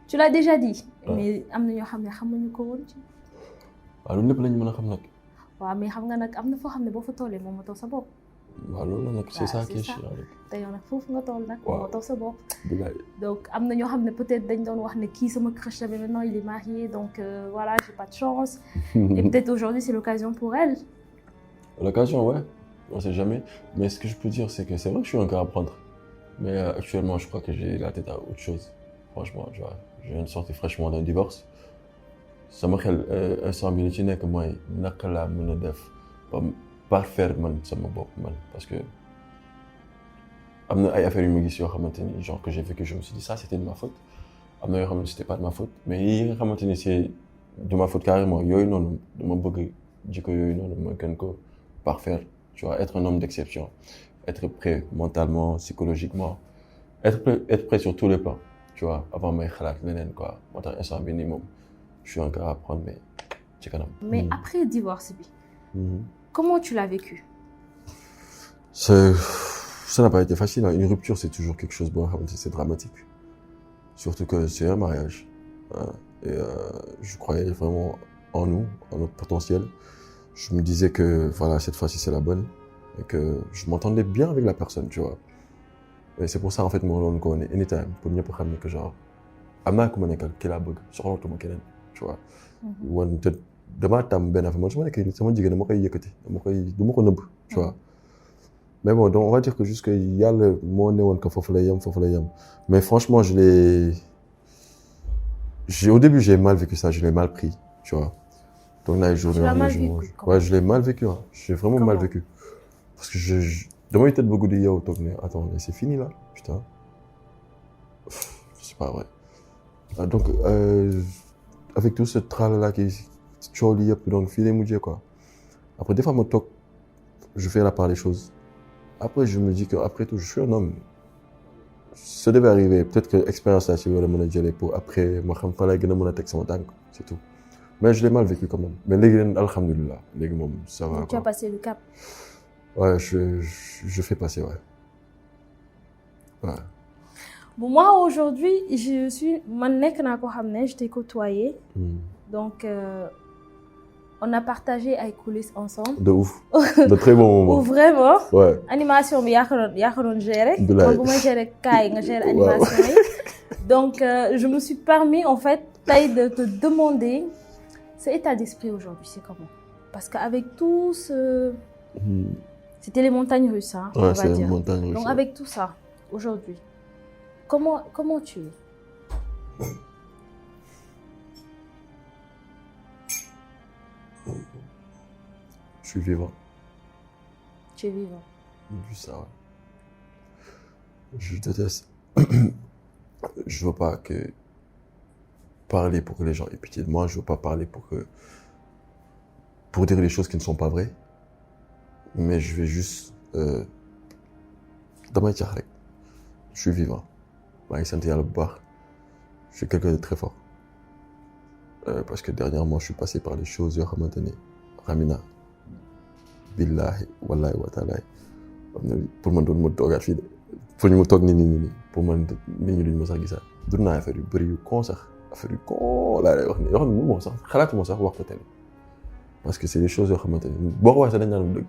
Tu l'as déjà dit. Mais am na ñoo xam ne xamuñu ko woon ci. waaw loolu lépp lañu mën a xam nag. waaw mais xam nga nag am na foo xam ne boo fa tollee moom moo taw sa bopp. waaw loolu la nag c'est ça qui est chiant rek. te yow nag foofu nga toll nag. moo taw sa bopp. bilaay. Donc am na ñoo xam ne peut-être dañ doon wax ne kii sama crush la mais maintenant il est marié donc voilà j'ai pas de chance. Et peut-être aujourd'hui c'est l'occasion pour elle. L'occasion, ouais. On sait jamais. Mais ce que je peux dire, c'est que c'est vrai que je suis encore à apprendre. Mais actuellement, je crois que j'ai la tête à autre chose. Franchement, tu vois, je viens de sortir fraîchement d'un divorce. Ça m'a fait instant bi li ci nekk mooy naka laa mën a def ba parfaire man sama bopp man parce que am na ay affaires yu ma gis yoo xamante ni genre que j'ai vécu je me suis dit ça c'était de ma faute am na yoo xamante ni c'était pas de ma faute mais yi nga xamante ni c'est de ma faute carrément yooyu noonu dama bëgg jikko yooyu noonu ma gën ko parfaire. Tu vois, être un homme d'exception, être prêt mentalement, psychologiquement, être prêt sur tous les plans, tu vois, avant mes khalat lenen quoi. Moi tant instant minimum, je suis encore à apprendre mais c'est quand même. Mais après divorce comment tu l'as vécu? Ça n'a pas été facile, hein. Une rupture c'est toujours quelque chose bon, c'est dramatique. Surtout que c'est un mariage. Hein. Et je croyais vraiment en nous, en notre potentiel. Je me disais que voilà cette fois-ci c'est la bonne et que je m'entendais bien avec la personne, tu vois. Et c'est pour ça en fait mon rôle qu'on est anytime pour ñëpp xam ne que genre am naa ku ma nekkal ki laa bëgg soxlatuma keneen, tu vois. wan te damaa tàmm benn affaire man su ma nekkee sama jigéen dama koy yëkkati du ma ko nëbb, tu vois. Mais bon donc on va dire que juste que yàlla moo ne woon que foofu lay yem mais franchement au début j'ai mal vécu ça, je l'ai mal pris, tu vois. Donc là, je l'ai mal vécu. Hein. J'ai vraiment mal vécu. Parce que demain, il t'a beaucoup dit, attends, mais c'est fini là, putain. C'est pas vrai. Donc, avec tout ce tralala qui coow li yëpp donc fii lay mujjee quoi après des fois ma toog je fais la part des choses après je me dis que après tout je suis un homme ça devait arriver peut-être que expérience là ci war a mën a jëlee pour après ma xam fa lay gën a mën a teg sama tànk c'est tout mais je l'ai mal vécu quand même mais léegi leen alhamdulilah léegi moom ça va Donc, tu as passé le cap. ouais je fais passer ouais. Bon, moi aujourd'hui je suis man nekk naa ko xam ne je t'ai côtoyé. Donc on a partagé ay coulisses ensemble. De ouf de très bons moments. Ou vraiment. Ouais. Animation bi yaa ko doon gérer. Bilaay man bu ma gérer kaay nga gérer animation yi. Donc je me suis permis en fait tey de te demander ce état d'esprit aujourd'hui c'est comment? Parce qu'avec tout ce c'était les montagnes russes hein, ouais, on va c'est dire. Montagnes russes. Donc avec tout ça aujourd'hui comment tu es? Je suis vivant. Tu es vivant. Juste ça, ouais. Je déteste. Je veux pas que parler pour que les gens aient pitié de moi. Je veux pas parler pour dire des choses qui ne sont pas vraies. Mais je vais juste damay cax rek. Je suis vivant. maa ngi sant yàlla bu baax. Je suis quelqu'un de très fort. Parce que dernièrement je suis passé par des choses yoo xamante ni Ramina. Billahi wallahi wa taala pour man doon ma toogaat fii de pour ñu ma toog nii pour man nit ñi duñ ma sax gisaat dund naa affaire yu bëri yu con sax affaire yu con laa lay wax ni yoo xam ne moom sax xalaatuma sax wax ko télé parce que c'est des choses yoo xamante ni boo ko waxee sax dañ naan dëgg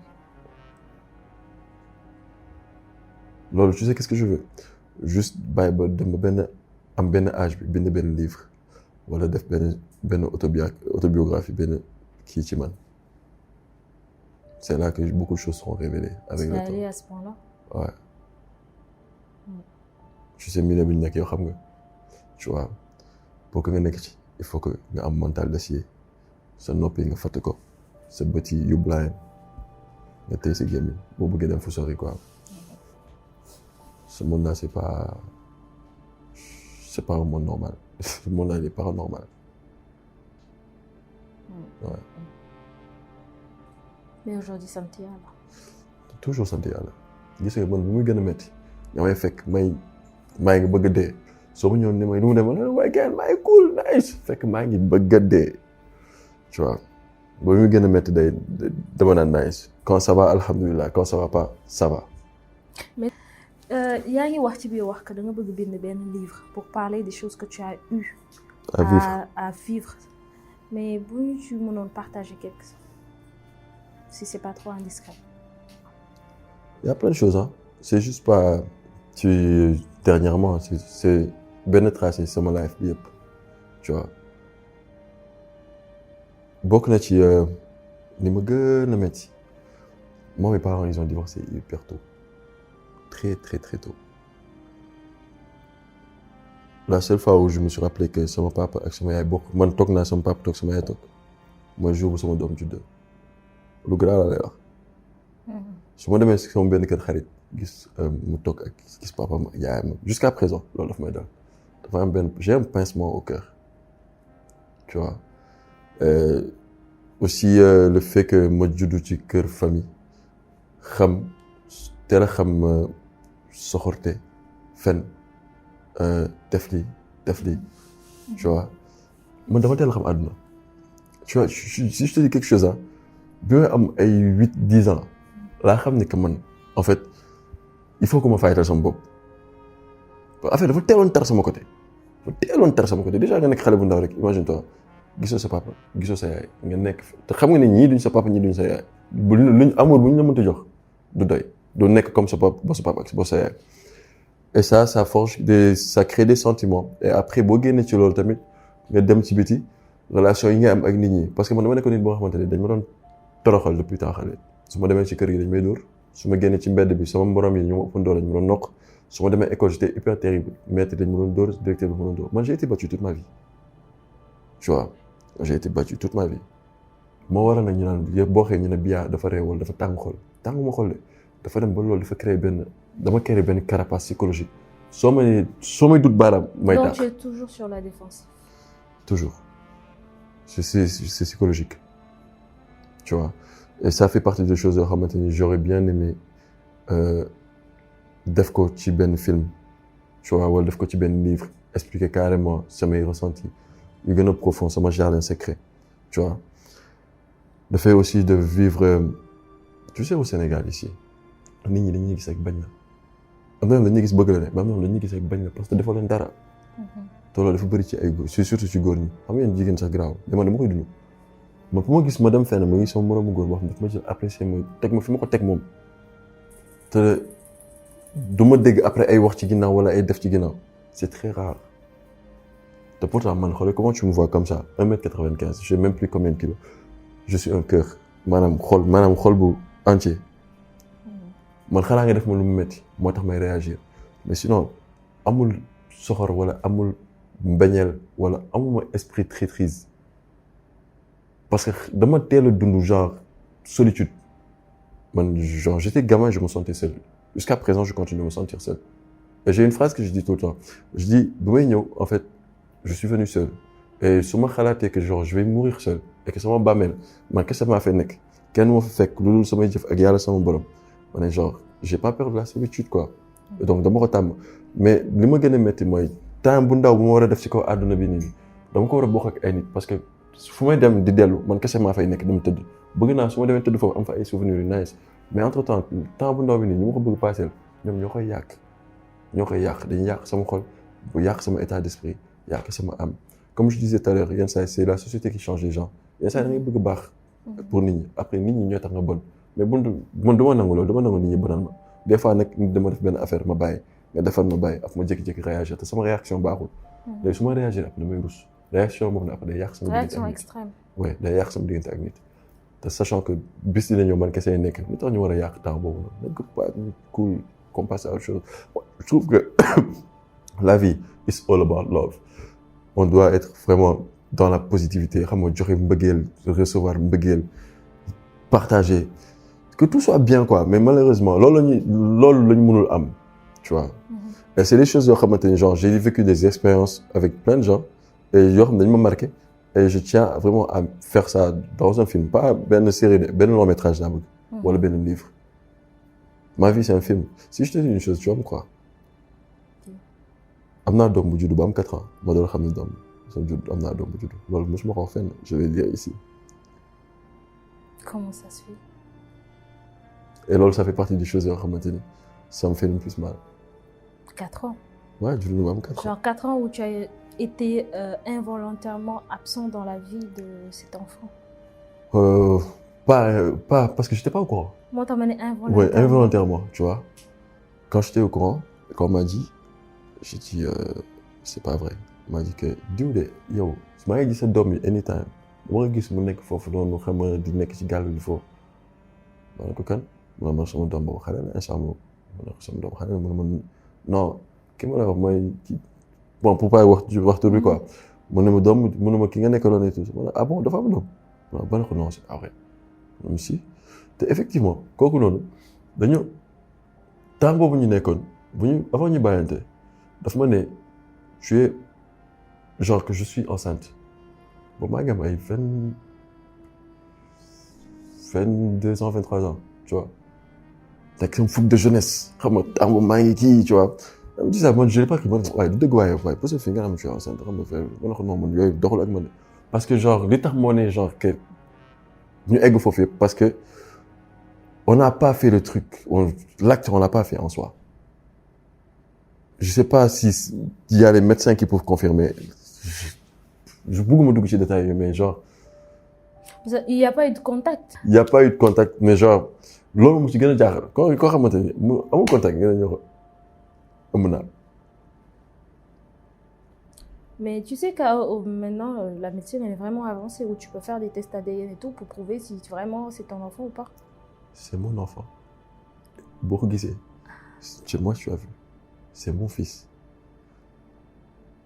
loolu tu sais qu'est-ce que je veux juste bàyyi ba dem ba benn âge bi bind benn livre wala def benn autobiographie benn kii ci man. C'est là que beaucoup de choses seront révélées avec le temps. C'est allé à ce point-là? Ouais. Tu sais milieu bi ñu nekk yow xam nga tu vois pour que nga nekk ci il faut que nga am mental d'acier sa noppi nga fatt ko sa bët yi yu blind nga téye sa gémmiñ boo bëggee dem fu sori quoi. Ce monde-là c'est pas un monde normal. Ce monde-là il est paranormal. Ouais. Mais aujourd'hui sant yàlla. Toujours sant yàlla gis nga man bu muy gën a métti nga may fekk maa ngi bëgg a dee soo ko ñëwoon ne may nu mu demee waaye gars maa ngi cool nice fekk maa ngi bëgg a dee tu vois ba muy gën a métti day dama naan nice quand ça va alhamdulilah quand ça va pas ça va. Mais yaa ngi wax ci biir wax que da nga bëgg bind benn livre pour parler des choses que tu as eu à vivre mais bu ñu ci mënoon partager quelque chose. Si c'est pas trop indiscret. Il y a plein de choses hein. C'est juste pas dernièrement c'est benn tracé sama life bi yëpp tu vois bokk na ci li ma gën a metti moi mes parents ils ont divorcé hyper tôt très très très tôt la seule fois où je me suis rappelé que sama papa ak sama yaay bokk man toog naa sama papa toog sama yaay toog mooy jour bu sama doom judd lu grave la lay wax su ma demee sama benn kër xarit gis mu toog ak gis papa ak yaayam jusqu'à présent loolu daf may dal dafa am j'ai un pincement au cœur tu vois aussi le fait que ma juddu ci kër famille teel a xam soxorte fen def lii tu vois man dama teel a xam àdduna tu vois si je te dis quelque chose hein bi may am ay 8-10 ans laa xam ne que man en fait il faut que ma fayatal sama bopp affaire dafa teeloon tar sama côté déjà nga nekk xale bu ndaw rek imagine toi gisoo sa papa gisoo sa yaay nga nekk te xam nga ne ñii duñ sa papa ñii duñ sa yaay luñ amour bu ñu la mënta jox du doy doo nekk comme sa papa ba sa papa ak ba sa yaay et ça forge ça crée des sentiments et après boo génnee ci loolu tamit nga dem ci biti relation yi nga am ak nit ñi parce que man dama nekk nit boo xamante ne dañ ma doon toroxal depuis temps xale su ma demee ci kër gi dañ may dóor su ma génnee ci mbedd bi sama morom yi ñu ma ëppoon doole ñu ma doon noq su ma demee école j'étais hyper terrible maître dañ ma doon dóor directeur bi ma doon dóor man j'ai été battu toute ma vie tu vois j'ai été battu toute ma vie moo waral nag ñu naan yëpp boo xee ñu ne Biya dafa réewal dafa tàng xol tànguma xol de dafa dem ba loolu dafa créer benn carapace psychologique soo may dut baaraam may tàq. Donc tu es toujours sur la défensive. Toujours c'est psychologique, tu vois. Et ça fait partie des choses yoo xamante ni j'aurais bien aimé def ko ci benn film, tu vois, wala def ko ci benn livre, expliquer carrément samay ressenti yu gën a profond, sama jardin secret, tu vois. Le fait aussi de vivre, tu sais, au Sénégal ici, nit ñi dañuy gis rek bañ la. am na dañuy gis bëgg la ne mais am na dañuy gis rek bañ la parce que defoo leen dara. te loolu dafa bëri ci ay góor surtout ci góor ñi xam nga yéen jigéen sax garaaw dama koy dund. man fu ma gis ma dem fenn ma gis sama moroomu góor boo xam ne daf ma jël apprécier ma teg ma fi ma ko teg moom. te du ma dégg après ay wax ci ginnaaw wala ay def ci ginnaaw c'est très rare. te pourtant man xoolal comment tu me vois comme ça 1m95 je sais même plus combien de kilos je suis un cœur maanaam xol bu entier. man xanaa nga def ma lu mu metti moo tax may réagir mais sinon amul soxor wala amul mbañeel wala amuma esprit traîtrise parce que dama teel a dund genre solitude man genre j'étais gamin je me sentais seul jusqu'à présent je continue de me sentir seul et j'ai une phrase que je dis tout le temps je dis bu may ñëw en fait je suis venu seul et su ma xalaatee que genre je vais mourir seul et que sama bàmmeel man kese maa fay nekk kenn moo fa fekk lu dul samay jëf ak yàlla sama borom ma ne genre j'ai pas peur de la solitude quoi et donc dama ko tàmm mais li ma gën a métti mooy temps bu ndaw bu ma war a def ci kaw àdduna bi nii dama ko war a bokk ak ay nit parce que fu may dem di dellu man kese maa fay nekk dama tëdd bëgg naa su ma demee tëdd foofu am fa ay souvenirs yu nice mais entre temps bu ndaw bi nii ñu ma ko bëgg passer ñoom ñoo koy yàq dañuy yàq sama xol bu yàq sama état d'esprit yàq sama âme comme je disais tout à l'heure yenn saa c'est la société qui change les gens yenn saa da ngay bëgg baax pour nit ñi après nit ñi ñoo tax nga bon mais man dama nangu loolu dama nangu nit ñi bonal ma des fois nag dama def benn affaire ma bàyyi nga defar ma bàyyi af ma jékki-jékki réagir te sama réaction baaxul léegi su ma réagir après damay rus réaction boobu nag après day yàq sama diggante ak nit extrême ouais day yàq sama diggante ak nit te sachant que bis dina ñëw man kese nekk lu tax ñu war a yàq temps boobu noonu nañ ko pas cool qu'on passe à autre chose je trouve que la vie is all about love on doit être vraiment dans la positivité xam nga joxe mbëggeel recevoir mbëggeel partager que tout soit bien quoi mais malheureusement loolu lañu mënul am tu vois et c'est des choses yoo xamante ni genre j'ai vécu des expériences avec plein de gens et yoo xam ne dañu ma marqué et je tiens vraiment à faire ça dans un film pas benn série benn long métrage laa bëgg wala benn livre ma vie c'est un film si je te dis une chose tu vas me croire am naa doom bu juddu ba am 4 ans ma doon xam ne doom sama judd am naa doom bu juddu loolu mosuma ko wax fenn je vais le dire ici. Comment ça se fait? Et loolu ça fait partie des choses yoo xamante ni ça me fait le plus mal. 4 ans. Ouais, je dois am 4 ans. Genre 4 ans où tu as été involontairement absent dans la vie de cet enfant. Pas parce que j'étais pas au courant. Moi, t'as mené involontairement. Ouais, involontairement, tu vois. Quand j'étais au courant, quand on m'a dit, j'ai dit c'est pas vrai. On m'a dit que diw de yow su ma gis sa doom yi anytime dama nga gis mu nekk foofu noonu xam nga di nekk ci gàll bi foofu ma ne ko kan ma ne sama doom boobu xale la instant boobu ma ne ko sama doom xale la ma ne non ki ma la wax mooy bon pour pas wax tur bi quoi mu ne ma doom mu ne ma ki nga nekkaloon et tout ma ne ah bon dafa am doom ma ne ko non c'est pas vrai même si te effectivement kooku noonu dañu temps boobu ñu nekkoon bu ñu avant ñu bàyyante daf ma ne tu es genre que je suis enceinte bon maa ngi am ay 22 ans 23 ans tu vois nekk sama fougue de jeunesse xam nga temps boobu maa ngi kii tu vois dama dis ça man je l'ai pas cru man waaye du dëgg waaye parce que fi nga am tu es enceinte xam nga fee ma ne ko non man yooyu doxul ak man parce que genre li tax moo ne genre que ñu egg foofu yëpp parce que on n'a pas fait le truc l'acte on l'a pas fait en soi je sais pas si il y a les médecins qui peuvent confirmer je bëgguma dugg ci détails mais genre il y a pas eu de contact. Il y a pas eu de contact mais genre loolu mu ci gën a jaaxal koo xamante ni mu amul contact ngeen ñoo ko ëmb naa. Mais tu sais que maintenant la médecine elle est vraiment avancée où tu peux faire des tests ADN et tout pour prouver si vraiment c'est ton enfant ou pas. C'est mon enfant. Boo ko gisee chez moi tu as vu c'est mon fils.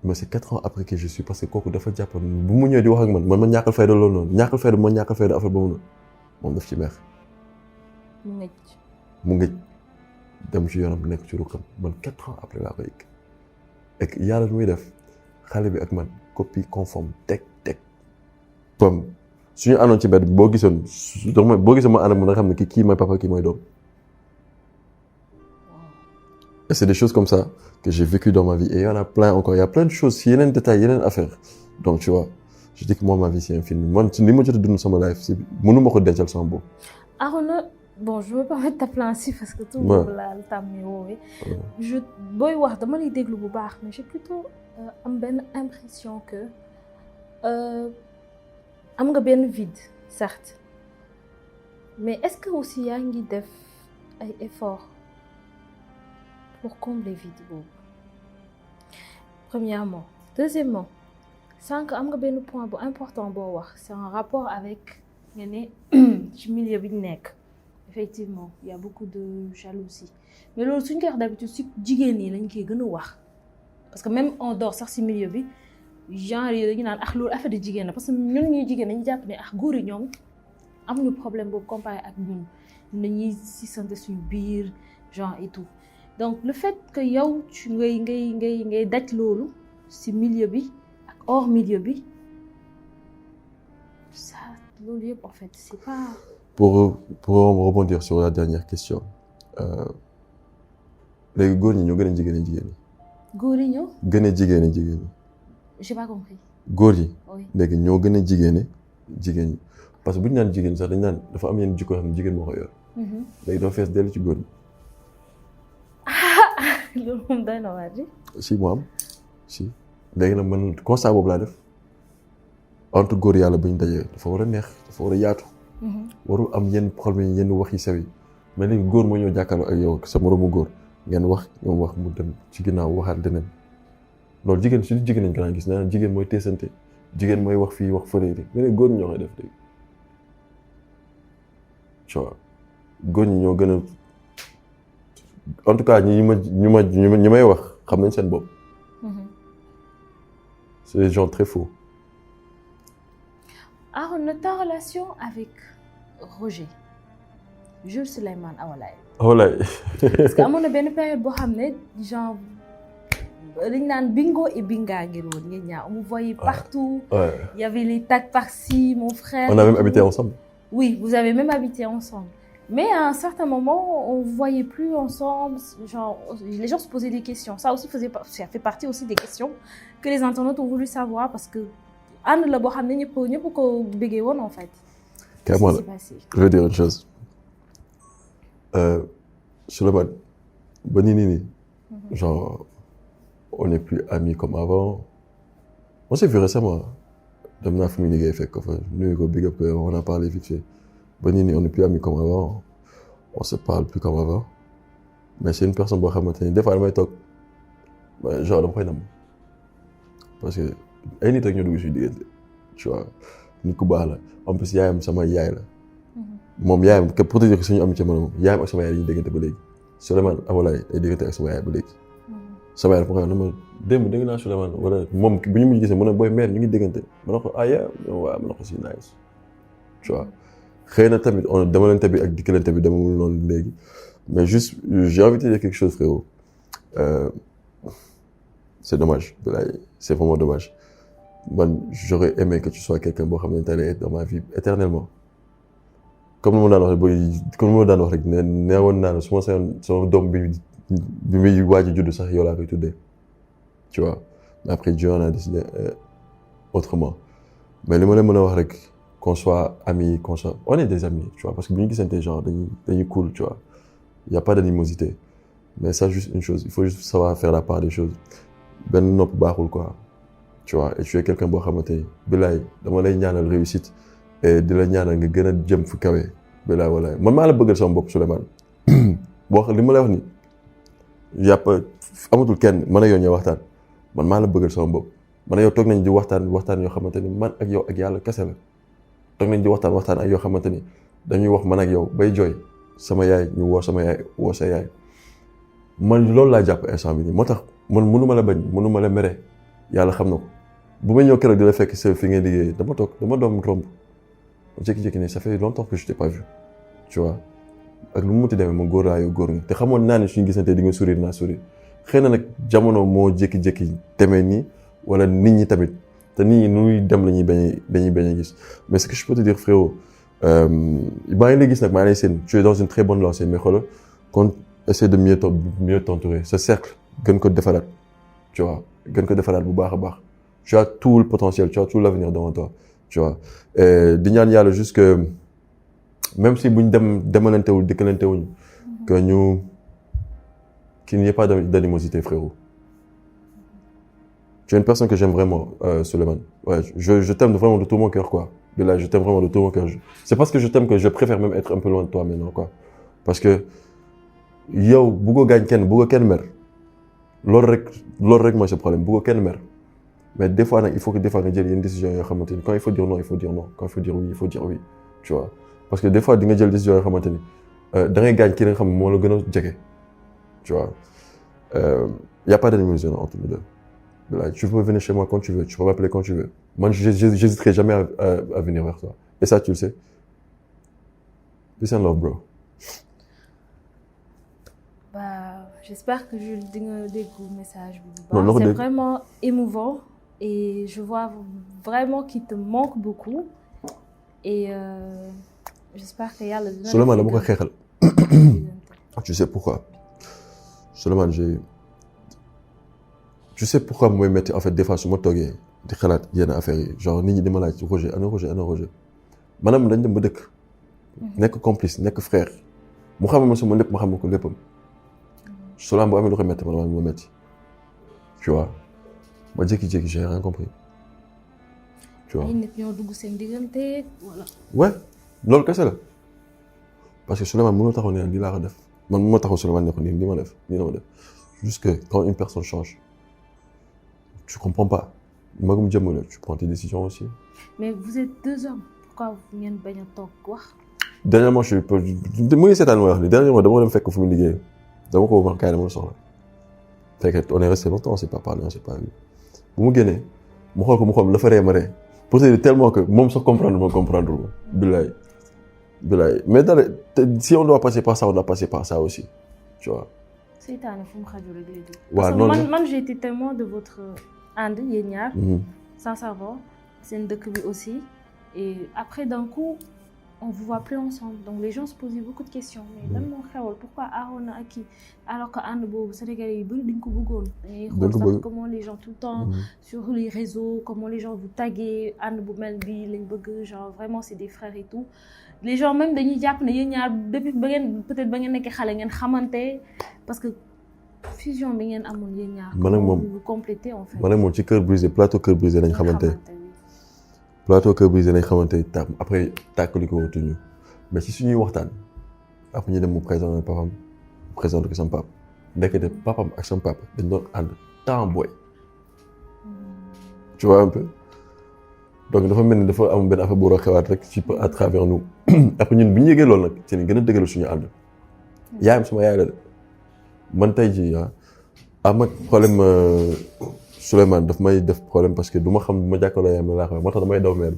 Mais c'est 4 ans après que je suis parce que kooku dafa jàppoon bu mu ñëwee di wax ak man ma ñàkkal fayda loolu noonu ñàkkal fayda affaire boobu noonu moom daf ci mer. mu ngëj dem ci yoonam nekk ci rukkam man 4 ans après laa ko yëg et yàlla muy def xale bi ak man copie conforme teg comme suñu àndoon ci mbedd boo gisoon boo gisoon ma ànd ak mu nga xam ne kii mooy papa kii mooy doom. Et c'est des choses comme ça que j'ai vécu dans ma vie. Et il y en a plein encore. Il y a plein de choses. Il y a un détail, il y a une affaire. Donc, tu vois, je dis que moi, ma vie, c'est un film. Moi, ce que je te donne sur ma life, c'est mon numéro d'être sur un beau. Arona, bon, je ne veux pas mettre ta plan ainsi parce que tout le monde là, le tamio. Je boy wax dama lay déglu bu baax, mais j'ai plutôt am ben impression que am nga ben vide, certes. Mais est-ce que aussi yaa ngi def ay efforts pour combler vide boobu? Premièrement. Deuxièmement, sànq am nga benn point bu important boo wax, c'est en rapport avec nga ne ci milieu bi ñu nekk. Effectivement, il y a beaucoup de jalousie. Mais loolu suñ koy wax d'habitude si jigéen ñi lañ koy gën a wax. Parce que même en dehors sax si milieu bi genre yi dañu naan loolu affaire de jigéen la parce que ñun ñuy jigéen dañu jàpp ne góor yi ñoom amuñu problème boobu comparé ak ñun dañuy si sant suñu biir genre et tout. Donc le fait que yow ngay daj loolu ci milieu bi ak hors milieu bi ça loolu yëpp en fait c'est pas. Pour rebondir sur la dernière question léegi góor ñi ñoo gën a jigéen ñi. góor yi ñoo. gën a jigéen ñi. J'ai pas compris. góor yi. Oui. léegi ñoo gën a jigéen ñi parce que bu ñu naan jigéen sax dañu naan dafa am yenn jikko yoo xam ne jigéen moo ko yor. léegi doo fees dellu ci góor ñi. loolu moom doy na waar ji. si mu am si léegi nag man constat boobu laa def entre góor yàlla bu ñu dajee dafa war a neex dafa war a yaatu. warul am yenn problème yenn wax yi sew yi mais léegi góor moo ñëw jàkkaarloo ak yow sa moromu góor ngeen wax ñoom wax mu dem ci ginnaaw waxaat leneen loolu jigéen surtout jigéen nañ ko daan gis nee na jigéen mooy teesante jigéen mooy wax fii wax fële rek mais léegi góor ñi ñoo koy def léegi tu vois góor ñi ñoo gën a en tout cas ñi may wax xam nañ seen bopp. C'est des gens très faux. Arona, ta relation avec Roger, Jules Souleymane Awalaye. Awalaye. Parce que amoon na benn période boo xam ne genre dañ naan bingo et binga ngir woon ngeen ñaar on vous voyait partout. Ouais. Il y avait les tags par-ci, mon frère. On a même habité ensemble. Oui, vous avez même habité ensemble. Mais à un certain moment, on ne voyait plus ensemble. Genre, les gens se posaient des questions. Ça aussi ça fait partie aussi des questions que les internautes ont voulu savoir parce que Anne la boo xam ne ñëpp ko bëggee woon en fait. Carrément, je veux dire une chose. Souleymane, ba nii genre on n'est plus amis comme avant. On s'est vu récemment. Dem naa fi mu liggéey fekk ko fa nuyu ko big up on a parlé vite fait. Ba nii on n'est plus amis comme avant. On se parle plus comme avant. Mais c'est une personne boo xamante ni des fois damay toog genre dama koy nam parce que ay nit ak ñoo dugg si diggante tu vois nit ku baax la en plus yaayam sama yaay la. moom yaayam pour te dire que suñu amitié moom yaayam ak sama yaay dañuy déggante ba léegi Souleymane Awalaye day déggante ak sama yaay ba léegi. sama yaay dafa ko wax ne ma démb dégg naa Souleymane wala moom bu ñu mujj gisee mu ne booy mère ñu ngi déggante ma ne ko yaa waaw ma ne ko si nice tu vois xëy na tamit on demalante bi ak dikkalante bi demamul noonu léegi mais juste j'ai envie de dire quelque chose frérot c'est dommage c'est vraiment dommage man j'aurais aimé que tu sois quelqu'un boo xam ne t'allais être dans ma vie éternellement comme ni ma daan wax rek ne woon naa ne su ma sama doom bi muy waaj a judd sax yow laa koy tuddee tu vois mais après Dieu en a décidé autrement mais li ma leen mën a wax rek qu'on soit amis on est des amis tu vois parce que bu ñu gisante genre dañuy cool tu vois il y a pas d'animosité mais ça juste une chose il faut juste savoir faire la part des choses benn nopp baaxul quoi tu vois et tu es quelqu'un boo xamante ni bilaay dama lay ñaanal réussite et di la ñaanal nga gën a jëm fu kawe bilaay walaay man maa la bëggal sama bopp Souleymane boo xam li ma lay wax ni yàpp amatul kenn man ak yow ñoo waxtaan man maa la bëggal sama bopp man ak yow toog nañ di waxtaan yoo xamante ni man ak yow ak yàlla kese la toog nañ di waxtaan ak yoo xamante ni dañuy wax man ak yow bay jooy sama yaay ñu woo sama yaay woo sa yaay man loolu laa jàpp instant bi nii moo tax man mënuma la bañ mënuma la mere yàlla xam na ko bu may ñëw keroog di la fekk sa fi ngay liggéey dama doom romb jékki-jékki ne ça fait longtemps que je t'ai pas vu tu vois ak lu mu munti demee ma góor laa yow góor nga te xamoon naa ne suñu gisante di nga sourire naa sourire xëy na nag jamono moo jékki-jékki demee nii wala nit ñi tamit te nit ñi nuy dem la ñuy bañ a gis mais ce que je peux te dire frérot maa ngi lay gis nag maa ngi lay seen tu es dans une très bonne lancée mais xoolal kon essaie de mieux t'entourer ce cercle gën ko defaraat tu vois gën ko defaraat bu baax a baax tu as tout le potentiel tu as tout l'avenir devant toi tu vois di ñaan yàlla juste que même si buñ demalantewul dikkalantewuñ que ñu qu'il n'y ait pas d'animosité frérot. Tu es une personne que j'aime vraiment, Souleymane. Ouais, je t'aime vraiment de tout mon cœur, quoi. Mais là, je t'aime vraiment de tout mon cœur. C'est parce que je t'aime que je préfère même être un peu loin de toi maintenant, quoi. Parce que yow bëggoo gaañ kenn bëggoo kenn mer loolu rek mooy ce problème bëggoo kenn mer mais des fois nag il faut que des fois nga jël yenn décision yoo xamante ni quand il faut dire non il faut dire non quand il faut dire oui il faut dire oui tu vois parce que des fois di nga jël décision yoo xamante ni da ngay gaañ ki nga xam ne moo la gën a jege tu vois y a pas d'animosité entre nous deux. Là, tu peux venir chez moi quand tu veux, tu peux m'appeler quand tu veux. Moi, j'hésiterai jamais à venir vers toi. Et ça, tu le sais. Peace and love, bro. Bah, j'espère que je découvre le message. Non, c'est vraiment émouvant et je vois vraiment qu'il te manque beaucoup. Et j'espère que yàlla dina. Souleymane dama ko xeexal. Tu sais pourquoi? Souleymane, tu sais pourquoi mooy metti en fait des fois su ma toogee di xalaat yenn affaires yi genre nit ñi di ma laaj Roger ana Roger maanaam dañ dem ba dëkk nekk complice nekk frère mu xam ma sama lépp ma xam ko léppam Souleymane bu amee lu ko metti man moo metti tu vois ma jékki-jékki j'ai rien compris tu vois. ay nit ñoo dugg seen diggante wala. ouais loolu kese la parce que Souleymane mënoo taxaw ne lii laa ko def man mënoo taxaw Souleymane ne ko nii ma def juste que quand une personne change. Tu comprends pas. Magum jëmm la, tu prends tes décisions aussi. Mais vous êtes deux hommes. Pourquoi vous ngeen bañ a toog wax? Dernièrement, mu ngi seetaan ma wax ni dernièrement dama dem fekk fu mu liggéey dama ko wax kaay dama la soxla. Fekk on est resté longtemps, on s'est pas parlé, on s'est pas vu. Bu mu génnee mu xool ko mu xool la fa ree ma ree pour te dire tellement que moom sax comprendre ma. Bilaay mais dara si on doit passer par ça on doit passer par ça aussi tu vois. Seytaane fu mu xajul rek lay dugg. waaw parce noonu que man j'ai été témoin de votre ànd yéen ñaar. sincèrement seen dëkk bi aussi et après d'un coup on vous voit plus ensemble donc les gens se posaient beaucoup de questions mais lan moo xewal pourquoi Arona ak kii alors que ànd boobu Sénégalais yi bëri dañ ko bëggoon. dañuy xool sax comment les gens tout le temps sur les réseaux comment les gens vous taguaient ànd bu mel bi lañ bëgg genre vraiment c'est des frères et tout les gens même dañuy jàpp ne yéen ñaar depuis ba ngeen peut-être ba ngeen nekkee xale ngeen xamante parce que fusion bi ngeen amoon yéen ñaar. man ak moom vous complétez en fait. man ak moom ci Cœur Brisé plateau Cœur Brisé lañ xamante. plateau Cœur Brisé lañ xamante après tàkkali ko wutuñu mais ci suñuy waxtaan après ñu dem mu présenter papam présenter ko sama papa ndekete papam ak sama papa dañ doon ànd temps booy. tu vois un peu donc dafa mel ni dafa am benn affaire bu war a xewaat rek ci à travers nous après ñun bi ñu yëgee loolu nag ci lañ gën a dëggal suñu ànd. yaayam sama yaay la de man tey jii am ak problème Souleymane daf may def problème parce que du ma xam du ma jàkkaarloo yaayam laa xam moo tax damay daw meel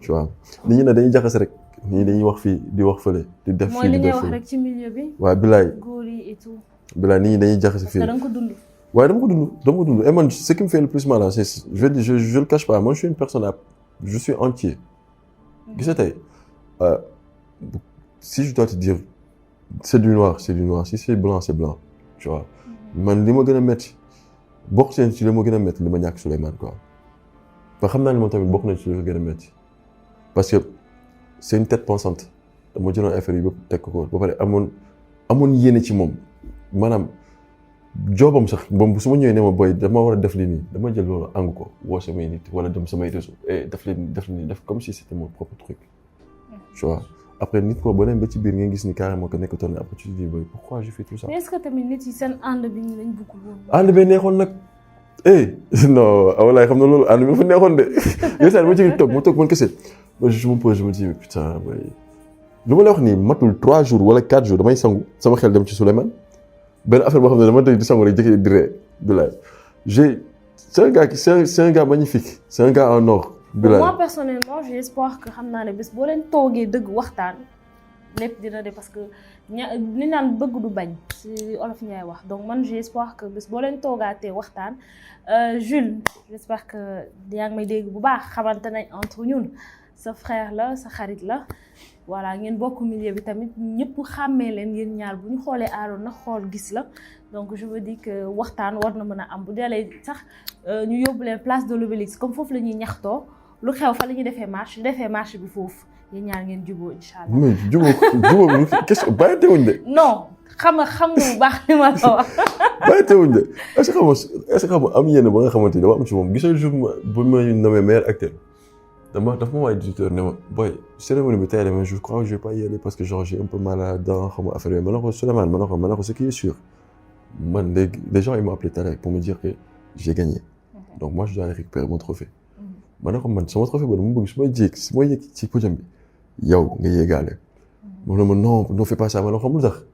tu vois nit ñi ne dañuy jaxase rek nit ñi dañuy wax fii di wax fële di def fii di def fële. mooy li ñuy wax rek ci milieu bi. waaw bilaay góor yi et tout. bilaay nit ñi dañuy jaxase fii. parce que da nga ko dund. waaye dama ko dund et man ce qui me fait le plus mal c'est je le cache pas moi je suis une personne je suis entier. gis nga tey si je dois te dire c'est du noir c'est du noir si c'est blanc c'est blanc tu vois man li ma gën a métti bokk seen ci li ma gën a métti li ma ñàkk Souleymane quoi ba xam naa ne moom tamit bokk na ci li ko gën a métti parce que c'est une tête pensante dama jëloon affaire yi ba teg ko ba pare amoon yéene ci moom maanaam joobam sax moom su ma ñëwee ne ma boy dama war a def li nii dama jël loolu àngu ko woo samay nit wala dem samay réseau et def li nii def comme si c'était mon propre truc tu vois après nit ko ba dem ba ci biir ngeen gis ni carrément que nekkatoon na après tu te dis boy pourquoi j'ai fait tout ça. mais est-ce que tamit nit yi seen ànd bi ñu lañ bëgg woon. ànd bee neexoon nag non walaay xam na loolu ànd bi dafa neexoon de yow sax ma ci toog man kese je me pose je me dis putain boy lu ma la wax nii matul 3 jours wala 4 jours damay sangu sama xel dem ci Souleymane benn affaire boo xam ne dama tey di sangu rek jëkkee di ree bilaay c'est un gars magnifique c'est un gars en or. moi personnellement j'ai espoir que xam naa ne bés boo leen toogee dëgg waxtaan lépp dina de parce que ni naan bëgg du bañ ci olof ñaay wax donc man j'ai espoir que bés boo leen toogaatee waxtaan Jules j'espère que yaa ngi may dégg bu baax xamante nañ entre ñun sa frère la sa xarit la voilà ngeen bokk milieu bi tamit ñëpp xàmmee leen yéen ñaar bu ñu xoolee Arona xool gis la donc je me dis que waxtaan war na mën a am bu deelee sax ñu yóbbu leen place de l'Obélisque comme foofu la ñuy ñaxtoo lu xew fa la ñuy defee marche bi foofu yéen ñaar ngeen jubóo incha allah. mais jubóo question bàyyi teewuñ de. non xam nga bu baax li ma la wax. bàyyi teewuñ de est-ce que xam nga am yenn ba nga xamante ni dama am ci moom gisoo jour bu ma nommé meilleur acteur dafa ma waay éditeur ne ma boy cérémonie bi tey mais je crois que je vais pas y aller parce que genre j'ai un peu mal à dents xam nga affaire yooyu ma ne ko Souleymane ma ne ko ce qui est sûr man léegi les gens ils m'ont appelé tout à l'heure pour me dire que j'ai gagné donc moi je dois aller récupérer mon trophée ma ne ko man sama trophée boobu dama bëgg su ma yéeg ci podium bi yow nga yéegaale ma ne ma non fais pas ça ma ne ko xam lu tax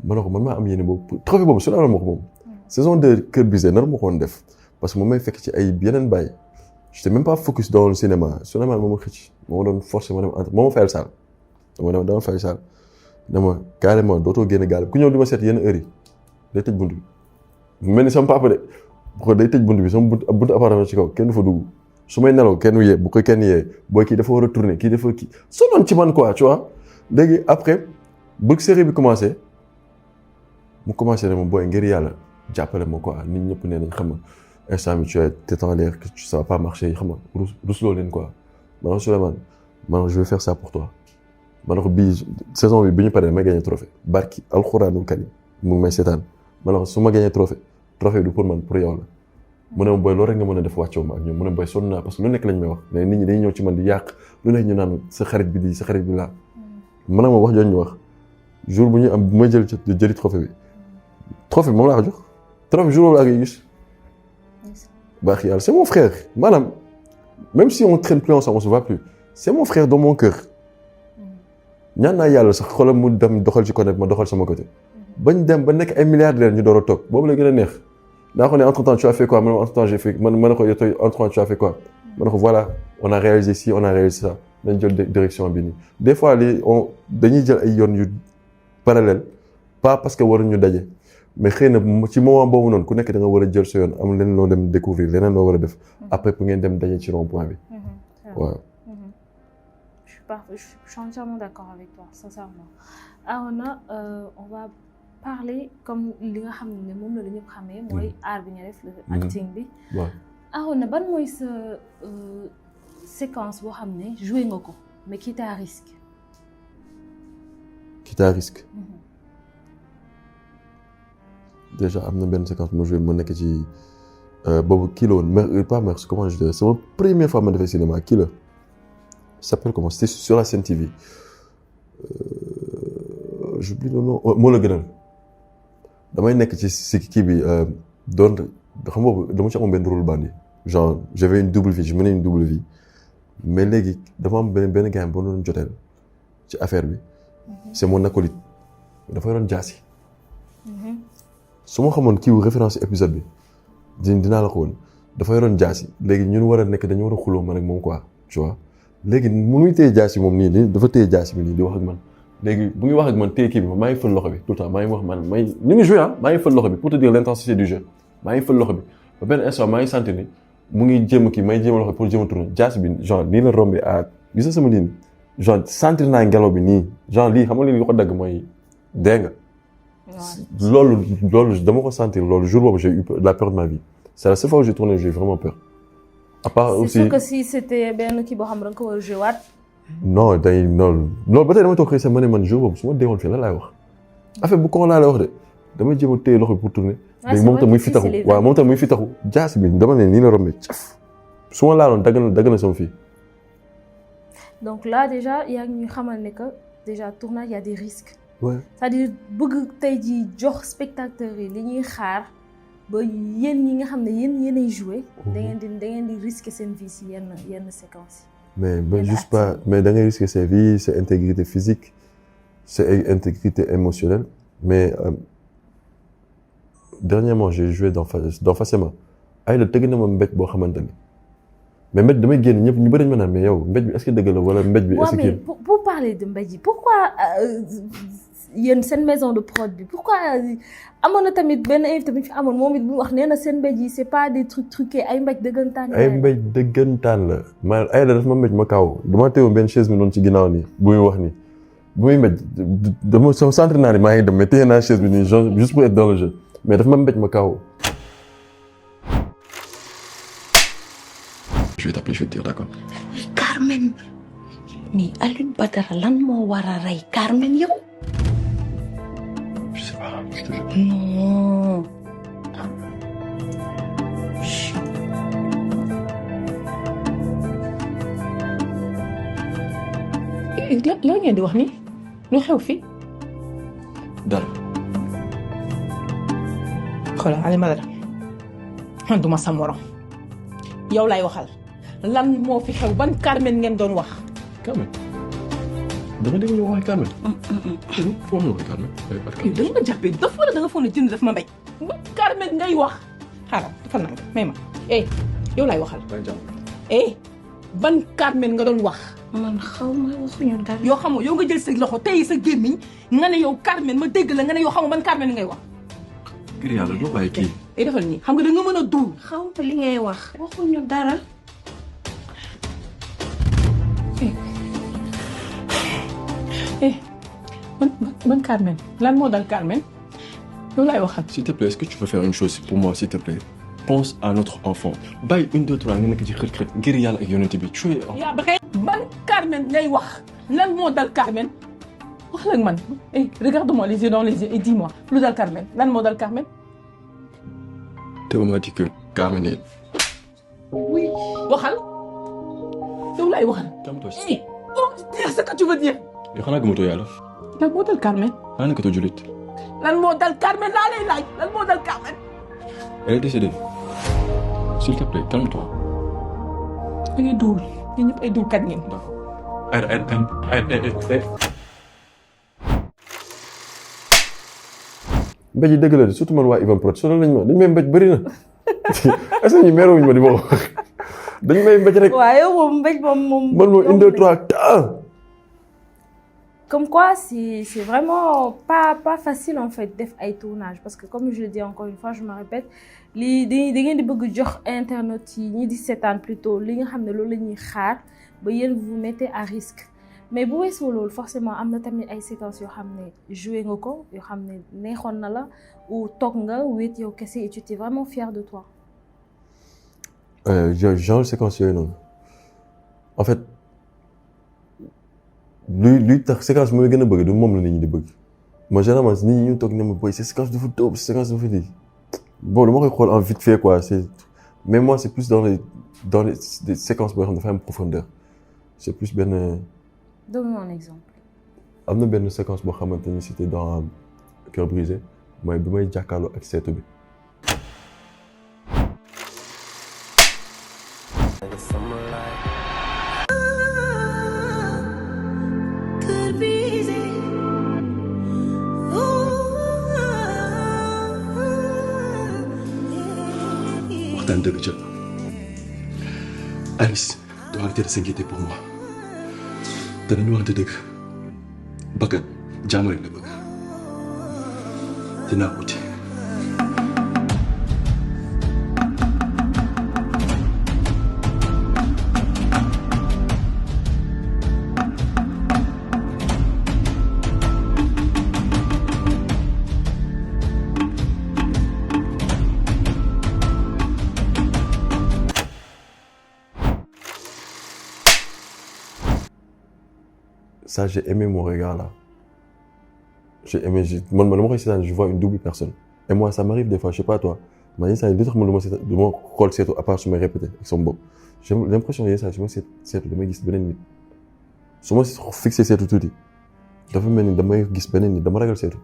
ma ne ko man maa am yéene boobu trophée boobu su la ma ko moom saison 2 Cœur brisé nar ma ko woon def parce que moom may fekk ci ay yeneen bàyyi j'étais même pas focus dans le cinéma moo ma xëcc moo ma doon forcé ma dem entre moo ma fayal saal dama fayal saal dama carrément dootoo génn gaal ku ñëw di ma seet yenn heures yi day tëj bunt bi mel ni sama papa de bu ko day tëj bunt bi sama buntu appartement ci kaw kenn du fa dugg su may nelaw kenn yee bu ko kenn yee booy kii dafa war a tourner kii dafa kii sonoon ci man quoi tu vois léegi après bëgg série bi commencé mu commencé ne ma booy ngir yàlla jàppale ma quoi nit ñëpp nee nañ xam nga instant bi tu es tête en l'air que ça va pas marcher xam nga rusloo leen quoi ma ne ko Souleymane ma ne ko je vais faire ça pour toi ma ne ko bii saison bi ñu paree may gagné trophée barki alxuraanul karim mu ngi may seetaan ma ne ko su ma gagné trophée du pour man pour yow la mu ne ma booy loolu rek nga mën a def wàccoo ma ak ñoom mu ne booy sonn naa parce que lu nekk lañ may wax mais nit ñi dañuy ñëw ci man di yàq lu nekk ñu naan sa xarit bi di sa xarit bi laa ma ne ma wax jooju ñu wax jour bu ñu am bu may jëli trophée bi moom laa ko jox trophée jour boobu laa koy gis baax yàlla c'est mon frère maanaam même si on traîne plus ensemble on se voit plus c'est mon frère dans mon cœur ñaan naa yàlla sax xolam mu dem doxal ci côté ma doxal sama côté bañ dem ba nekk ay milliardaires ñu door a toog boobu la gën a neex daa ko ne entre temps tu as fait quoi man entre temps j'ai fait man ne ko yow entre temps tu as fait quoi man ne ko voilà on a réalisé ci on a réalisé ça dañ jël direction bi nii des fois dañuy jël ay yoon yu parallèle pas parce que waruñu daje mais xëy na ci moment boobu noonu ku nekk da nga war a jël sa yoon am leneen loo dem découvrir leneen loo war a def après pour ngeen dem daje ci rond point bi waaw. Je suis entièrement d'accord avec toi sincèrement. Arona on va parler comme li nga xam ne moom la ñëpp xamee mooy art bi nga def le acting bi. waaw Arona ban mooy sa séquence boo xam ne joué nga ko mais qui t'a risque. Déjà am na benn séquence ma joué ma nekk ci boobu kii la woon pas merci comment je dirais sama première fois ma defee cinéma kii la ça s'appelle comment c'était sur la Sen TV j'oublie le nom moo la gënal damay nekk ci kii bi doon xam nga dama ci amoon benn rôle bandi genre j'avais une double vie je menais une double vie mais léegi dama am benn gars boo doon joteel ci affaire bi c'est mon acolyte dafa yoroon jaasi su ma xamoon kii wu référence épisode bi dinaa la ko woon dafa yoroon jaasi léegi ñun war a nekk dañu war a xuloo man ak moom quoi tu vois léegi munuy téye jaasi moom nii dafa téye jaasi bi nii di wax ak man léegi bu ngi wax ak man téye kii bi maa ngi fël loxo bi tout le temps maa ngi wax man ni ngi joué maa ngi fël loxo bi pour te dire l'intensité du jeu maa ngi fël loxo bi ba benn instant maa ngi sentir ni mu ngi jéem kii may jéem a loxo pour jéem a tourner jaasi bi genre nii la rombé gis nga sama nii genre sentir naa ngelaw bi nii genre lii xam nga li ko dagg mooy dégg nga loolu dama ko sentir loolu jour boobu j'ai eu la peur de ma vie c'est la seule fois où j'ai tourné j'ai eu vraiment peur à part aussi c'est sûr que si c'était benn kii boo xam ne da nga ko war a joué waat non loolu ba tey dama toog xëy sa ma ne man jour boobu su ma deewoon fii lan laay wax affaire bu ko laa lay wax de damay jéem a téye loxo bi pour tourner léegi moom tam muy fi taxu waaw moom tam muy fi taxu jaas bi dama ne nii la rombé caf su ma laaloon dagg na sama fii donc là déjà yaa ngi ñuy xamal ne que déjà tournage il y a des risques ouais. C'est-à-dire bëgg tey jii jox spectateurs yi li ñuy xaar ba yéen ñi nga xam ne yéenay jouer da ngeen di risquer seen vie si yenn séquences yi mais juste pas mais da ngay risquer sa vie sa intégrité physique sa intégrité émotionnelle mais dernièrement j'ai joué dans Fassema ay la tëgg na ma mbéj boo xamante ni mais mbéj damay génn ñëpp ñu bëri ñu ma naan mais yow mbéj bi est-ce que dëgg la wala mbéj bi est-ce que mais pour parler de mbéj yi pourquoi yéen seen maison de prod bi pourquoi amoon na tamit benn invité bu ñu fi amoon moom it bu wax nee na seen mbéj yi c'est pas des trucs truqués ay mbéj dëggantaan. ay mbéj dëggantaan la ma ay la daf ma mbéj ma kaaw dama teewoon benn chaise mi noonu ci ginnaaw nii bu muy wax nii bu muy mbéj dama soo centre naa ni maa ngi dem mais téye naa chaise bi nii genre juste pour être dans le jeu mais daf ma mbéj ma kaaw. Je vais t'appeler, je vais te dire, d'accord? Carmen mais Alioune Badara lan moo war a rey Carmen yow. Je sais pas, je te jure. non. la ngeen di wax ni lu xew fi. dara. xoolal Alioune Badara man duma sa morom yow lay waxal lan moo fi xew ban Carmen ngeen doon wax. Carmen. dama dégg ñu wax Carmen. foo ma wax Carmen. da nga jàppee daf wala da nga foog ne jënd daf ma mbéj. ban Carmen ngay wax. xaaral dafa nang may ma yow lay waxal. ban Carmen nga doon wax. man xaw ma waxuñu dara. yoo xamoo yow nga jël sa loxo tey sa gémmiñ nga ne yow Carmen ma dégg la nga ne yow xamoo ban Carmen ngay wax. ngir yàlla doo bàyyi kii. defal nii xam nga da nga mën a duul. xaw ma li ngay wax. waxuñu dara. ban Carmen lan moo dal Carmen yow laay waxal. S'il te plaît, est-ce que tu peux faire une chose pour moi, s'il te plaît? Pense à notre enfant. Bàyyi 1 2 3 nga nekk ci xër-xër ngir yàlla ak yonent bi tu es. yaa ba ban Carmen ngay wax lan moo dal Carmen wax la ak man regarde-moi les yeux dans les yeux et dis-moi lu dal Carmen lan moo dal Carmen. Théo m'a dit que Carmen est. oui waxal yow laay waxal. calme-toi. dis ce que tu veux dire. yow xanaa gëmatoo yàlla. lan moo dal Carmen. xanaa nekkatoo jullit. lan moo dal Carmen laa lay laaj lan moo dal Carmen. Elle est décédée. S'il te plaît, calme-toi. da ngay duul ñun ñëpp ay duulkat ngeen. D'accord. mbéj yi dëgg la surtout man waa Ivan Prod sonal nañ ma dañ may mbéj bëri na est-ce que ñu meerewuñ ma di ma wax dañ may mbéj rek. waaw yow moom mbéj moom. man moom 1 2 3 temps. Comme quoi, c'est vraiment pas facile en fait def ay tournage parce que comme je le dis encore une fois, je me répète, li da ngeen di bëgg jox internet yi ñi di seetaan plutôt li nga xam ne loolu la ñuy xaar ba yéen vous mettez à risque mais bu weesoo loolu forcément am na tamit ay séquences yoo xam ne joué nga ko yoo xam ne neexoon na la ou toog nga wéet yow kese et tu étais vraiment fier de toi. genre séquence yooyu noonu en fait. luy tax séquence bi ma gën a bëgg du moom la nit ñi di bëgg moi généralement nit ñi ñu toog ne ma boy ces séquences dafa dope ces séquences dafa lii bon dama koy xool en vite fait quoi c'est mais moi c'est plus dans les des séquences boo xam ne dafa am profondeur c'est plus benn. Donne-moi un exemple. am na benn séquence boo xamante ni c'était dans Cœur brisé mooy bi may jàkkaarloo ak seetu bi. waxtaan dëgg jot Alice doit arrêter de s'inquiéter pour moi te dañu waxante dëgg bakkat jàmm rek la bëgg dinaa uti. Ça, j'ai aimé mon regard là. J'ai aimé, moi, je vois une double personne. Et moi, ça m'arrive des fois, je sais pas toi. Mais ça, d'autres de mon rôle, c'est à part sur mes répétés, avec son bob. J'ai l'impression que ça, je me suis de me gis benen nit. Su ma fixé seetu tuuti dafa mel ni damay gis beneen nit dama ragal seetu.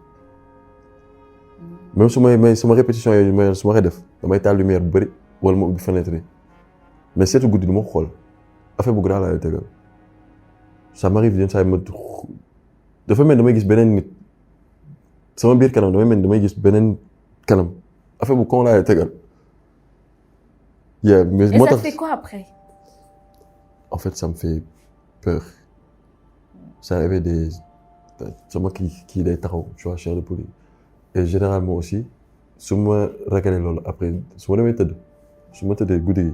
Même su ma répétition yooyu su ma koy def damay taal lumière bu bëri wala ma ubbi fenêtre yi mais seetu guddi du ma xool affaire bu grand laa lay tegal. Ça m'arrive yenn saa yi ma dafa mel damay gis beneen nit sama biir kanam damay gis beneen kanam affaire bu con laa lay tegal. Mais ça fait quoi après? en fait ça me fait peur ça avait des sama kii day taxaw tu vois chair de poule et généralement aussi su ma ragalee loolu après su ma demee tëdd su ma tëddee guddi gi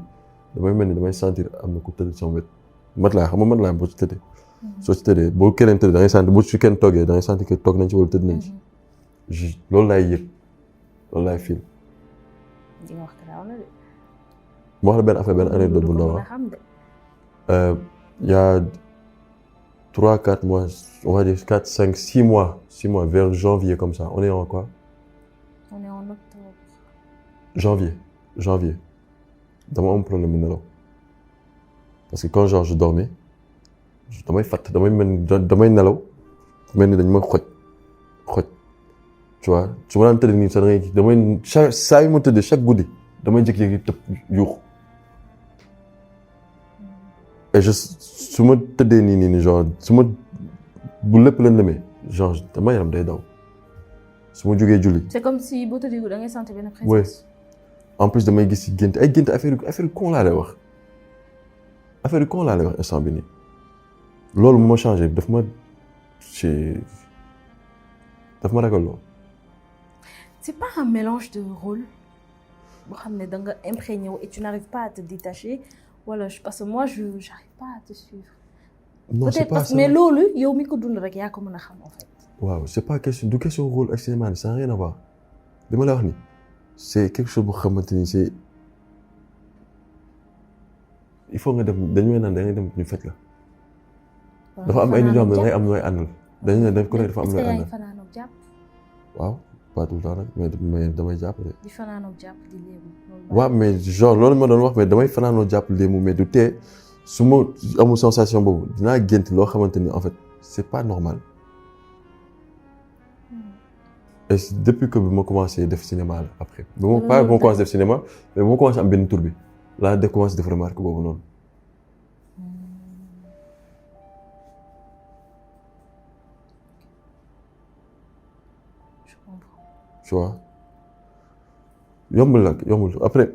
damay mel ni damay sentir am na ku tëdd sama wet matelas xam nga matelas boo ci tëddee soo ci tëddee boo keneen tëddee da ngay sentir boo ci kenn toggee da ngay sentir que toog nañ ci wala tëdd nañ ci loolu laay yëg loolu laay fil di nga wax garaaw na de. ma wax la benn affaire benn anecdote bu ndaw il y a 3-4 mois on va dire 4-5-6 mois vers janvier comme ça on est en quoi? On est en octobre. Janvier dama am problème mu nelaw parce que quand genre je dormais damay fàtt damay nelaw mel ni dañ ma xoj tu vois su ma daan tëdd nii sax damay saa yu ma tëddee chaque guddi damay jékki-jékki tëb yuuxu et su ma tëddee nii genre su ma bu lépp lëndëmee genre dama yaram day daw su ma jógee julli. C'est comme si boo tëddee da ngay sentir benn présence. oui en plus damay gis ci gént ay gént affaire con laa lay wax instant bi nii loolu moo changé daf ma ragal lool. C'est pas un mélange de rôles boo xam ne da nga imprégné wu et tu n'arrives pas à te détacher wala parce que moi j'arrive pas à te suivre. non c'est pas ça mais loolu yow mi ko dund rek yaa ko mën a xam en fait. waaw c'est pas question rôle ak cinéma ça n'a rien à voir li ma la wax ni c'est quelque chose boo xamante ni c'est il faut nga dem dañu naan da ngay dem ñu fekk la. dafa am ay nit yoo xam ne da ngay am nooy àndal. dañu ne dañ ko nekk dafa am nooy àndal. est-ce que yaa ngi fanaanoog jàpp. waaw pas tout le temps nag mais damay jàpp de. di fanaanoog jàpp di léemu. waaw mais genre loolu ma doon wax mais damay fanaanoo jàpp léemu mais du tee su ma amul sensation boobu dinaa gént loo xamante ni en fait c'est pas normal. et depuis que bi ma commencé def cinéma la après. bi ma commencé def cinéma mais bi ma commencé am benn tur bi laa def commencé def remarque boobu noonu. Je comprends. tu vois yombul après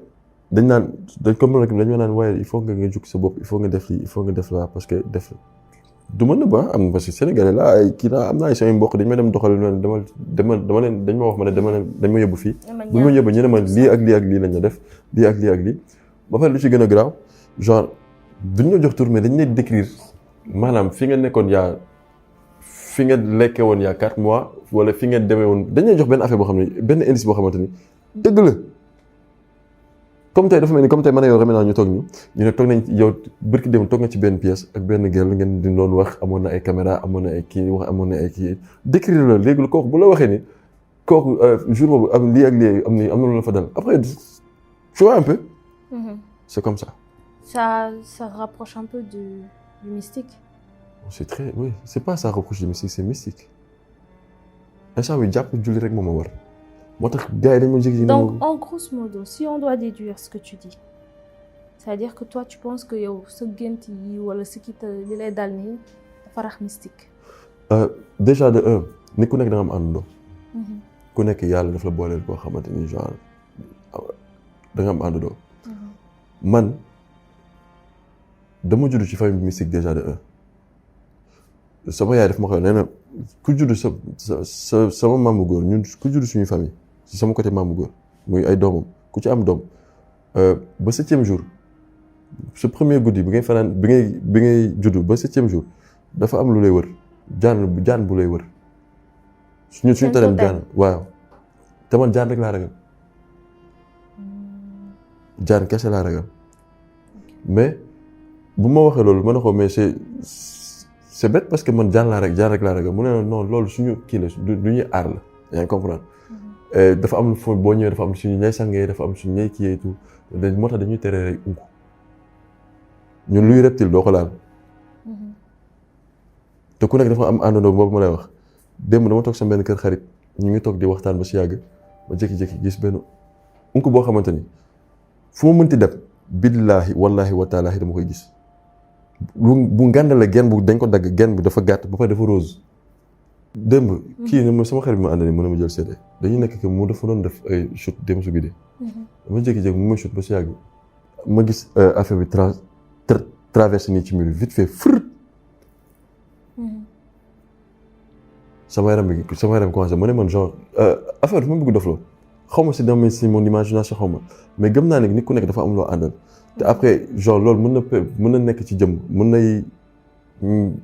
dañ naan waaye il faut nga jug sa bopp il faut nga def lii il faut nga def la parce que def du mën na ba am parce que Sénégalais la ay kii naa am naa ay samay mbokk dañ ma dem doxal leen dama leen dañ ma wax ma ne dañ ma yóbbu fii bu ma yóbbu ñu ne ma lii ak lii lañ la def lii ak lii ba pare lu ci gën a garaaw genre duñ la jox tur mais dañ lay décrire maanaam fi nga nekkoon fi nga lekkee woon 4 mois wala fi nga demee woon dañ lay jox benn affaire boo xam ne benn indice boo xamante ni dëgg la comme tey dafa mel ni comme tey man yow ñu toog ñu ne toog nañ yow bërki dem toog nga ci benn pièce ak benn gel ngeen di doon wax amoon na ay caméra amoon na ay kii décrire la léegi lu kooku bu la waxee ni kooku jour boobu am lii ak lii am na lu la fa dal après tu vois un peu. C'est comme ça. Ça rapproche un peu du mystique. Oui, c'est pas ça rapproche du mystique, c'est mystique. Instant bi jàpp julli rek moo ma war. moo tax gars yi dañ ma jékki. Donc en grosso modo si on doit déduire ce que tu dis c'est-à-dire que toi tu penses que yow sa gént yi wala ce qui li lay dal nii dafa rax mystique. Déjà de un nit ku nekk da nga am àndandoo. ku nekk yàlla daf la booleel koo xamante ni genre da nga am àndandoo. man dama judd ci famille mystique déjà de un sama yaay daf ma koy nee na ku judd sama maamu góor ñun ku judd suñu famille ci sama côté maamu góor muy ay doomam ku ci am doom ba 7e jour sa premier guddi bi ngay fanaan bi ngay judd ba 7e jour dafa am lu lay wër jaan bu lay wër suñu tanem jaan waaw te man jaan rek laa ragal jaan kese laa ragal mais bu ma waxee loolu ma ne ko mais c'est bête parce que man jaan rek laa ragal mu ne non loolu suñu kii la du ñuy aar la yaa ngi comprendre dafa am fo boo ñëwee dafa am suñu ñay sangee dafa am suñu ñay kiyee tout moo tax dañuy tere rek unku ñun luy reptile doo ko laal te ku nekk dafa am àndandoo boobu ma lay wax démb dama toog sa benn kër xarit ñu ngi toog di waxtaan ba si yàgg ma jékki-jékki gis benn unku boo xamante ni fu ma mënti dem billaahi wallaahi wa taalaahi dama koy gis bu ngàndale genn bu dañ ko dagg genn bi dafa gàtt ba pare dafa rose démb kii ne ma sama xarit bi ma ànd ni mën na ma jël seede dañuy nekk que mu dafa doon def ay shoot démb su guddee dama jékki-jékki mu ma shoot ba si yàgg ma gis affaire bi traversé nii ci mur vite fait frut. sama yaram commencé ma ne man genre affaire bi ma bëgg dofloo xaw ma si mon imagination xaw ma mais gëm naa ne nit ku nekk dafa am loo àndal te après genre loolu mën na nekk ci jëmm mën nay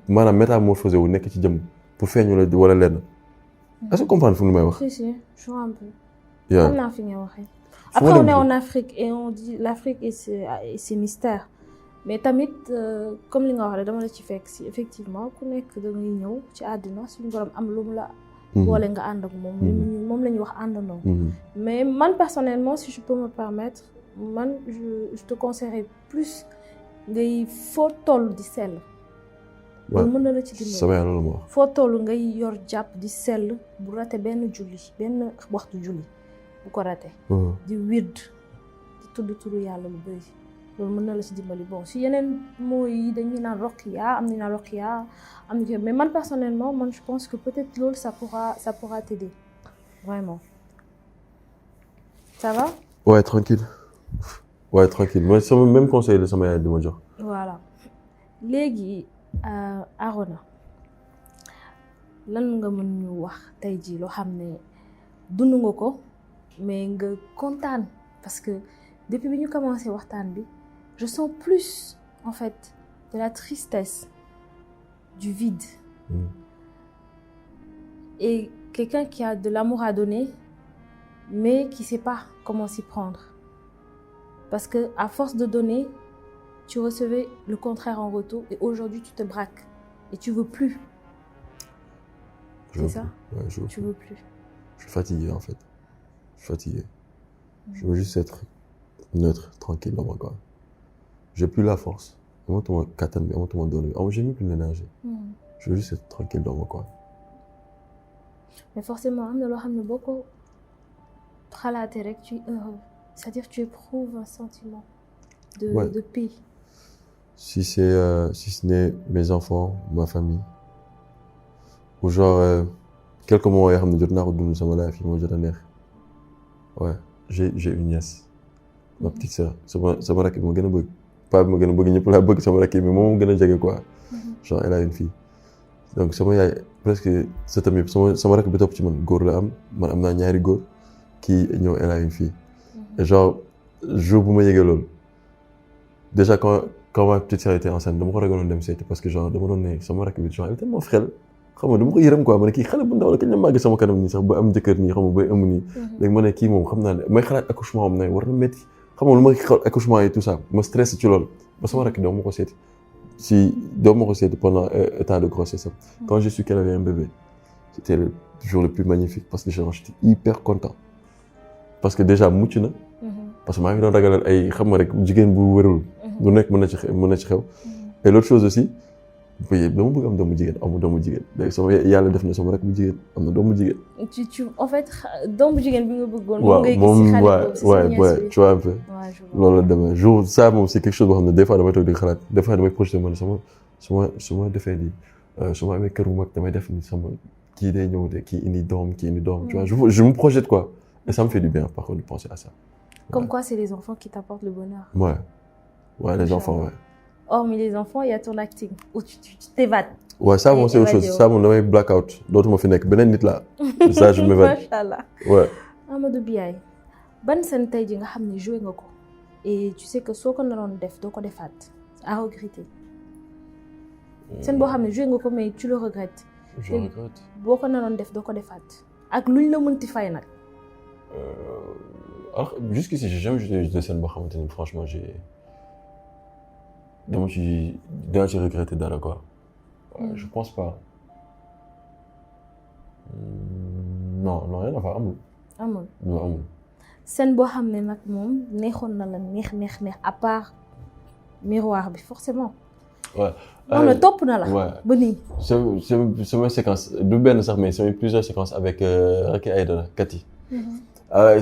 maanaam métamorphosé wu nekk ci jëmm pour feeñu la wala lenn est-ce que comprendre fu mu may wax. si je vois un peu. yaa xam naa fi nga waxee. après on est en Afrique et on dit l'Afrique et ses mystères mais tamit comme li nga wax rek dama la ci fekk si effectivement ku nekk da ngay ñëw ci àddina suñu borom am lu mu la. boole nga ànd ak moom la ñuy wax àndandoo. mais man personnellement si je peux me permettre man je te conseillerais plus ngay foo toll di sell. loolu mën na la ci dimbali sama yàlla la ma wax. foo toll ngay yor jàpp di sell bu rate benn waxtu julli bu ko rate. di wird di tudd turu yàlla lu bëri loolu mën na la ci dimbali bon si yeneen mots yi dañuy naan roqiya am nañu naan roqiya am na mais man personnellement man je pense que peut-être loolu ça pourra t'aider vraiment ça va. ouais tranquille mooy sama même conseil la sama yaay di ma jox. voilà léegi Arona lan nga mën ñu wax tey jii loo xam ne dund nga ko mais nga kontaan parce que depuis bi ñu commencé waxtaan bi je sens plus en fait de la tristesse du vide et quelqu'un qui a de l'amour à donner mais qui sait pas comment s'y prendre parce que à force de donner tu recevais le contraire en retour et aujourd'hui tu te braques et tu veux plus. C'est ça? Ouais, tu veux plus. Je suis fatigué en fait. Je veux juste être neutre, tranquille dans mon corps. J'ai plus la force. J'ai mis plus d'énergie. Je veux juste être tranquille dans mon corps. Mais forcément, am na loo xam ne boo ko xalaatee rek tu es heureux. C'est-à-dire tu éprouves un sentiment de paix. Si ce n'est mes enfants, ma famille, ou genre quelques moments yoo xam ne jot naa ko dund sama life yi moo jot a neex. Ouais, j'ai une nièce, ma petite sœur, sama rakk bi ma gën a bëgg. Pas bi ma gën a bëgg ñëpp laa bëgg sama rakk yi mais moom gën a jege quoi. Genre elle a une fille. Donc sama yaay presque sëtam yëpp sama rakk bi topp ci man góor la am man am naa ñaari góor kii ñëw elle a une fille. Et genre jour bu ma yëgee loolu déjà quand ma petite sœur était enceinte dama ko ragaloon dem seeti parce que genre dama doon ne sama rakk bi genre elle était tellement frêle xam nga dama ko yërëm quoi ma ne kii xale bu ndaw la kañ la màgg sama kanam nii sax ba am jëkkër nii xam nga bay ëmb nii. léegi ma ne kii moom xam naa ne may xalaat accouchement am na war na métti xam nga lu ma xaw accouchement et tout ça ma stress ci loolu ba sama rakk doo ma ko seeti pendant état de grossesse. Quand j'ai su qu'elle avait un bébé c'était le jour le plus magnifique parce que genre j'étais hyper content parce que déjà mucc na. parce que maa ngi doon ragalal ay xam nga rek jigéen bu wérul. lu nekk mën na ci xew. et l'autre chose aussi dama bëgg am doomu jigéen amu doomu jigéen léegi sama yàlla def na sama rek bu jigéen am na doomu jigéen. en fait doomu jigéen bi nga bëggoon. waaw moom ouais tu vois un peu. loolu la demee jour ça moom c'est quelque chose boo xam ne des fois damay toog di xalaat des fois damay projeté man su ma defee lii su ma amee kër bu mag damay def ni sama kii day ñëw de kii indi doom tu vois je me projette quoi et ça me fait du bien par contre de penser à ça. Comme quoi c'est les enfants qui t'apportent le bonheur. Ouais les enfants ouais. Hormis les enfants il y a ton acting où tu t'évades. Ouais ça moom c'est autre chose ça moom damay blackout dootuma fi nekk beneen nit laa. ça je m'évade. Machallah. Ouais. Amadou Biaye ban scène tey ji nga xam ne joué nga ko et tu sais que soo ko naroon def doo ko defaat à regretter. scène boo xam ne joué nga ko mais tu le regrettes. Je regrette. boo ko naroon def doo ko defaat ak luñ la mënti fay nag. Alors jusqu'ici j'ai jamais joué de scène boo xamante ni franchement dama ci regretter dara quoi. Je pense pas. Non rien à faire amul. amul. scène boo xam ne nag moom neexoon na la neex à part miroir bi forcément. Ouais. non topp na la. Ouais. ba nii. c'est mes séquences du benn sax mais c'est plusieurs séquences avec Racky Aïda Cathy.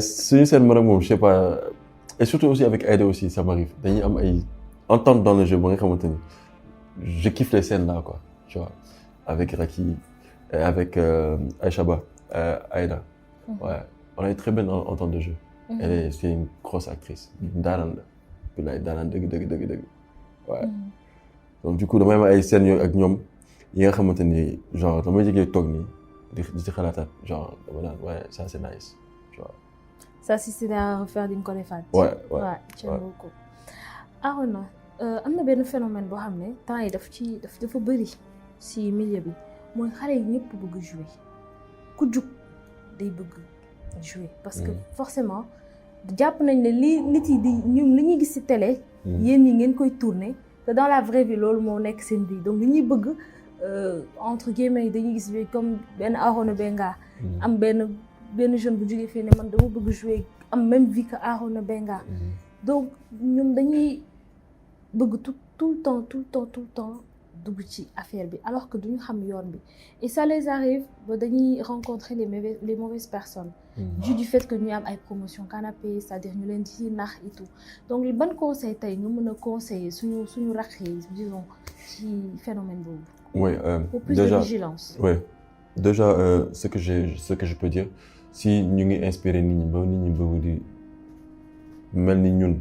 suñu scène man ak moom je sais pas et surtout aussi avec Aïda aussi ça m'arrive dañuy am ay entente dans le jeu ba nga xamante ni je kiffe les scènes là quoi tu vois avec Racky avec Aïcha Ba Aïda. Ouais on a une très bonne entente de jeu. C'est une grosse actrice daanaan la bilaay daanaan dëgg ouais. donc du coup damay am ay scènes yooyu ak ñoom yi nga xamante ni genre damay jógee toog nii di ci xalaataat genre dama naan ouais ça c'est nice tu vois. Ça si c'était à refaire di nga ko defaat. ouais j'aime beaucoup. Arona am na benn phénomène boo xam ne temps yi dafa bëri si milieu bi mooy xale yi ñëpp bëgg jouer ku jug day bëgg jouer parce que forcément jàpp nañ ne li nit yi di ñun li ñuy gis ci télé. yéen ñi ngeen koy tourner te dans la vraie vie loolu moo nekk seen vie donc li ñuy bëgg entre guillemets dañuy gis bi comme benn Arona Benga. am benn jeune bu jógee fii ne man dama bëgg jouer am même vie que Arona Benga. donc ñoom dañuy bëgg tout le temps dugg ci affaire bi alors que duñu xam yoon bi et ça les arrive ba dañuy rencontrer les mauvaises personnes. du fait que ñu am ay promotion canapé c'est-à-dire ñu leen di nax et tout donc ban conseil tey nga mën a conseiller suñu rakk yi disons ci phénomène boobu. oui pour plus déjà, de vigilance. oui déjà ce que je peux dire si ñu ngi inspiré nit ñi ba nit ñi bëgg di mel ni ñun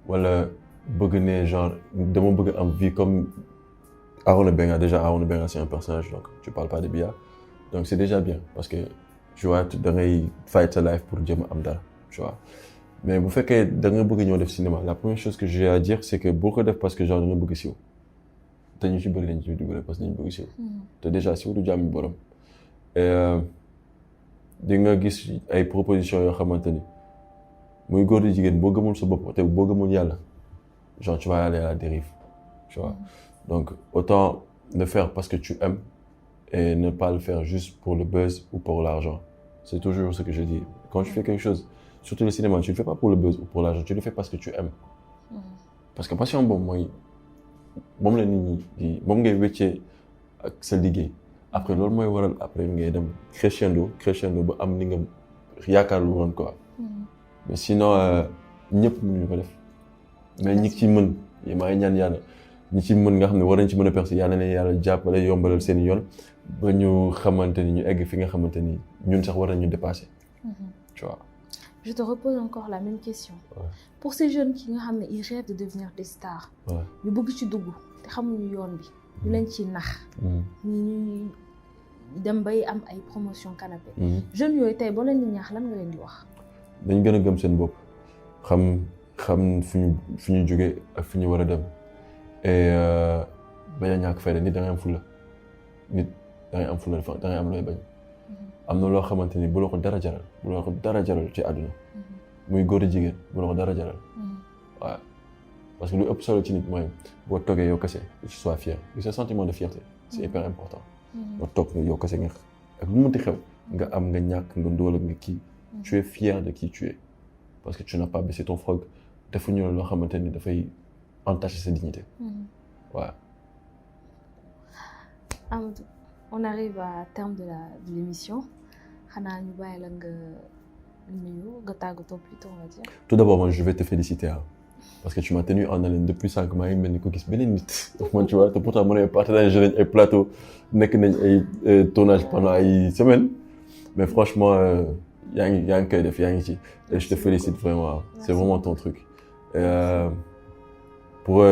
wala bëgg ne genre dama bëgg am vie comme Arona Benga. Déjà Arona Benga c'est un personnage donc tu parles pas de Bia donc c'est déjà bien parce que tu vois da ngay fight sa life pour jëm am dara tu vois mais bu fekkee da nga bëgg ñëw def cinéma la première chose que j'ai à dire c'est que boo ko def parce que genre da nga bëgg siiw te ñu ci bëri dañ ci dugal parce que dañu bëgg siiw te déjà siiw du jàmmi borom et di nga gis ay propositions yoo xamante ni muy góor di jigéen boo gëmul sa bopp te boo gëmul yàlla genre tu vas aller à la dérive tu vois donc autant le faire parce que tu aimes et ne pas le faire juste pour le buzz ou pour l'argent. C'est toujours ce que je dis. Quand tu fais quelque chose, surtout le cinéma, tu le fais pas pour le buzz ou pour l'argent, tu le fais parce que tu aimes. Parce que passion bon mooy moom la nit ñi di moom ngay wéccee ak sa liggéey après loolu mooy waral après ngay dem crescendo ba am ni nga yaakaar lu woon quoi. mais sinon ñëpp mënuñu ko def mais ñi ci mën maa ngi ñaan yàlla ñi ci mën nga xam ne war nañ ci mën a percer yàlla na yàlla jàppale yombalal seen yoon ba ñu xamante ni ñu egg fi nga xamante ni ñun sax war nañu dépasser. tu vois. Je te repose encore la même question. Ouais. Pour ces jeunes qui nga xam ne ils rêvent de devenir des stars. ñu bëgg ci dugg te xamuñu yoon bi. ñu leen ci nax. ñuy dem bay am ay promotion canapé. jeunes yooyu tey boo leen di ñaax lan nga leen di wax. dañ gën a gëm seen bopp xam fi ñu jógee ak fi ñu war a dem et bañ a ñàkk fayda nit da ngay am fulla nit da ngay am fulla da ngay am looy bañ. am na loo xamante ni bu la ko dara jaral ci àdduna muy góor a jigéen bu la ko dara jaral waaw parce que lu ëpp solo ci nit mooy boo toogee yow kese que tu sois fier ce sentiment de fierté c'est hyper important boo toog nga yow kese nga ak lu mënti xew nga am nga ñàkk nga ndóol nga kii tu es fier de qui tu es parce que tu n'as pas baissé ton frog defuñu la loo xamante ni dafay entacher sa dignité waaw. Amadou, on arrive à terme de l'émission. xanaa ñu bàyyi la nga nuyu nga tàggatoo plutôt on va dire. Tout d'abord moi je vais te féliciter parce que tu m'as tenu en haleine depuis 5 mois mel ni ko gis beneen nit man tu vois te pourtant mu ne partage nañ ay plateau nekk nañ ay tournage pendant ay semaines mais franchement yaa ngi koy def yaa ngi ci et je te félicite vraiment. Merci. C'est vraiment ton truc. Pour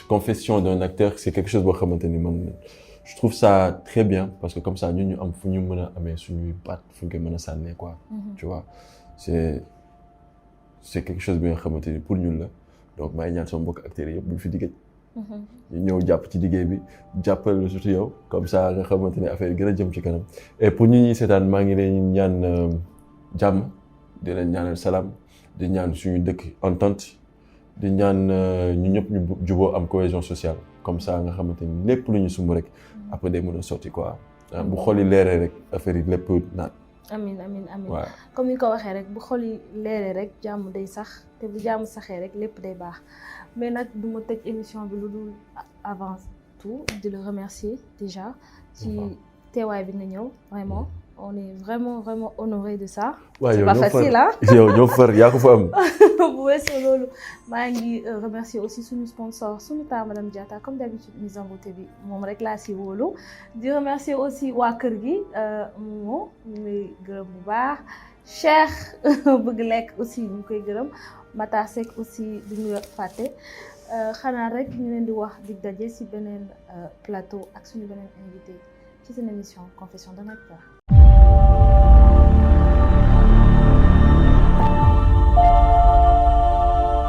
confession d'un acteur c'est quelque chose boo xamante ni man je trouve ça très bien parce que comme ça ñun ñu am fu ñu mën a amee suñuy baat fu ñu koy mën a sànnee quoi. Tu vois c'est quelque chose bi nga xamante ni pour ñun la donc maa ngi ñaan sama mbokk acteurs yëpp bu ñu fi diggee. ñu ñëw jàpp ci liggéey bi jàppale la surtout yow comme ça nga xamante ne affaire yi gën a jëm ci kanam et pour ñi ñuy seetaan maa ngi leen ñaan jàmm di leen ñaanal salaam di ñaan suñu dëkk entente di ñaan ñu ñëpp ñu juboo am cohésion sociale comme ça nga xamante ni lépp lu ñu sumb rek après day mën a sotti quoi bu xol yi leeree rek affaire yi lépp naat. amiin waaw comme ni ko waxee rek bu xol yi leeree rek jàmm day sax te bu jàmm saxee rek lépp day baax mais nag du ma tëj émission bi lu dul avant tout di le remercier déjà ci teewaay bi nga ñëw vraiment on est vraiment honoré de ça. Ouais, c'est pas facile hein. yow ñoo far yaa ko fa am. bu weesoo loolu maa ngi remercier aussi suñu sponsor suñu taa madame Diatta comme d'habitude mise en beauté bi moom rek laa si wóolu di remercier aussi waa kër gi moo ñu ngi gërëm bu baax Cheikh bëgg lekk aussi ñu koy gërëm Matar Seck aussi du ñu fàtte xanaa rek ñu leen di wax dig daje ci beneen plateau ak suñu beneen invité ci seen émission Confession d'un acteur.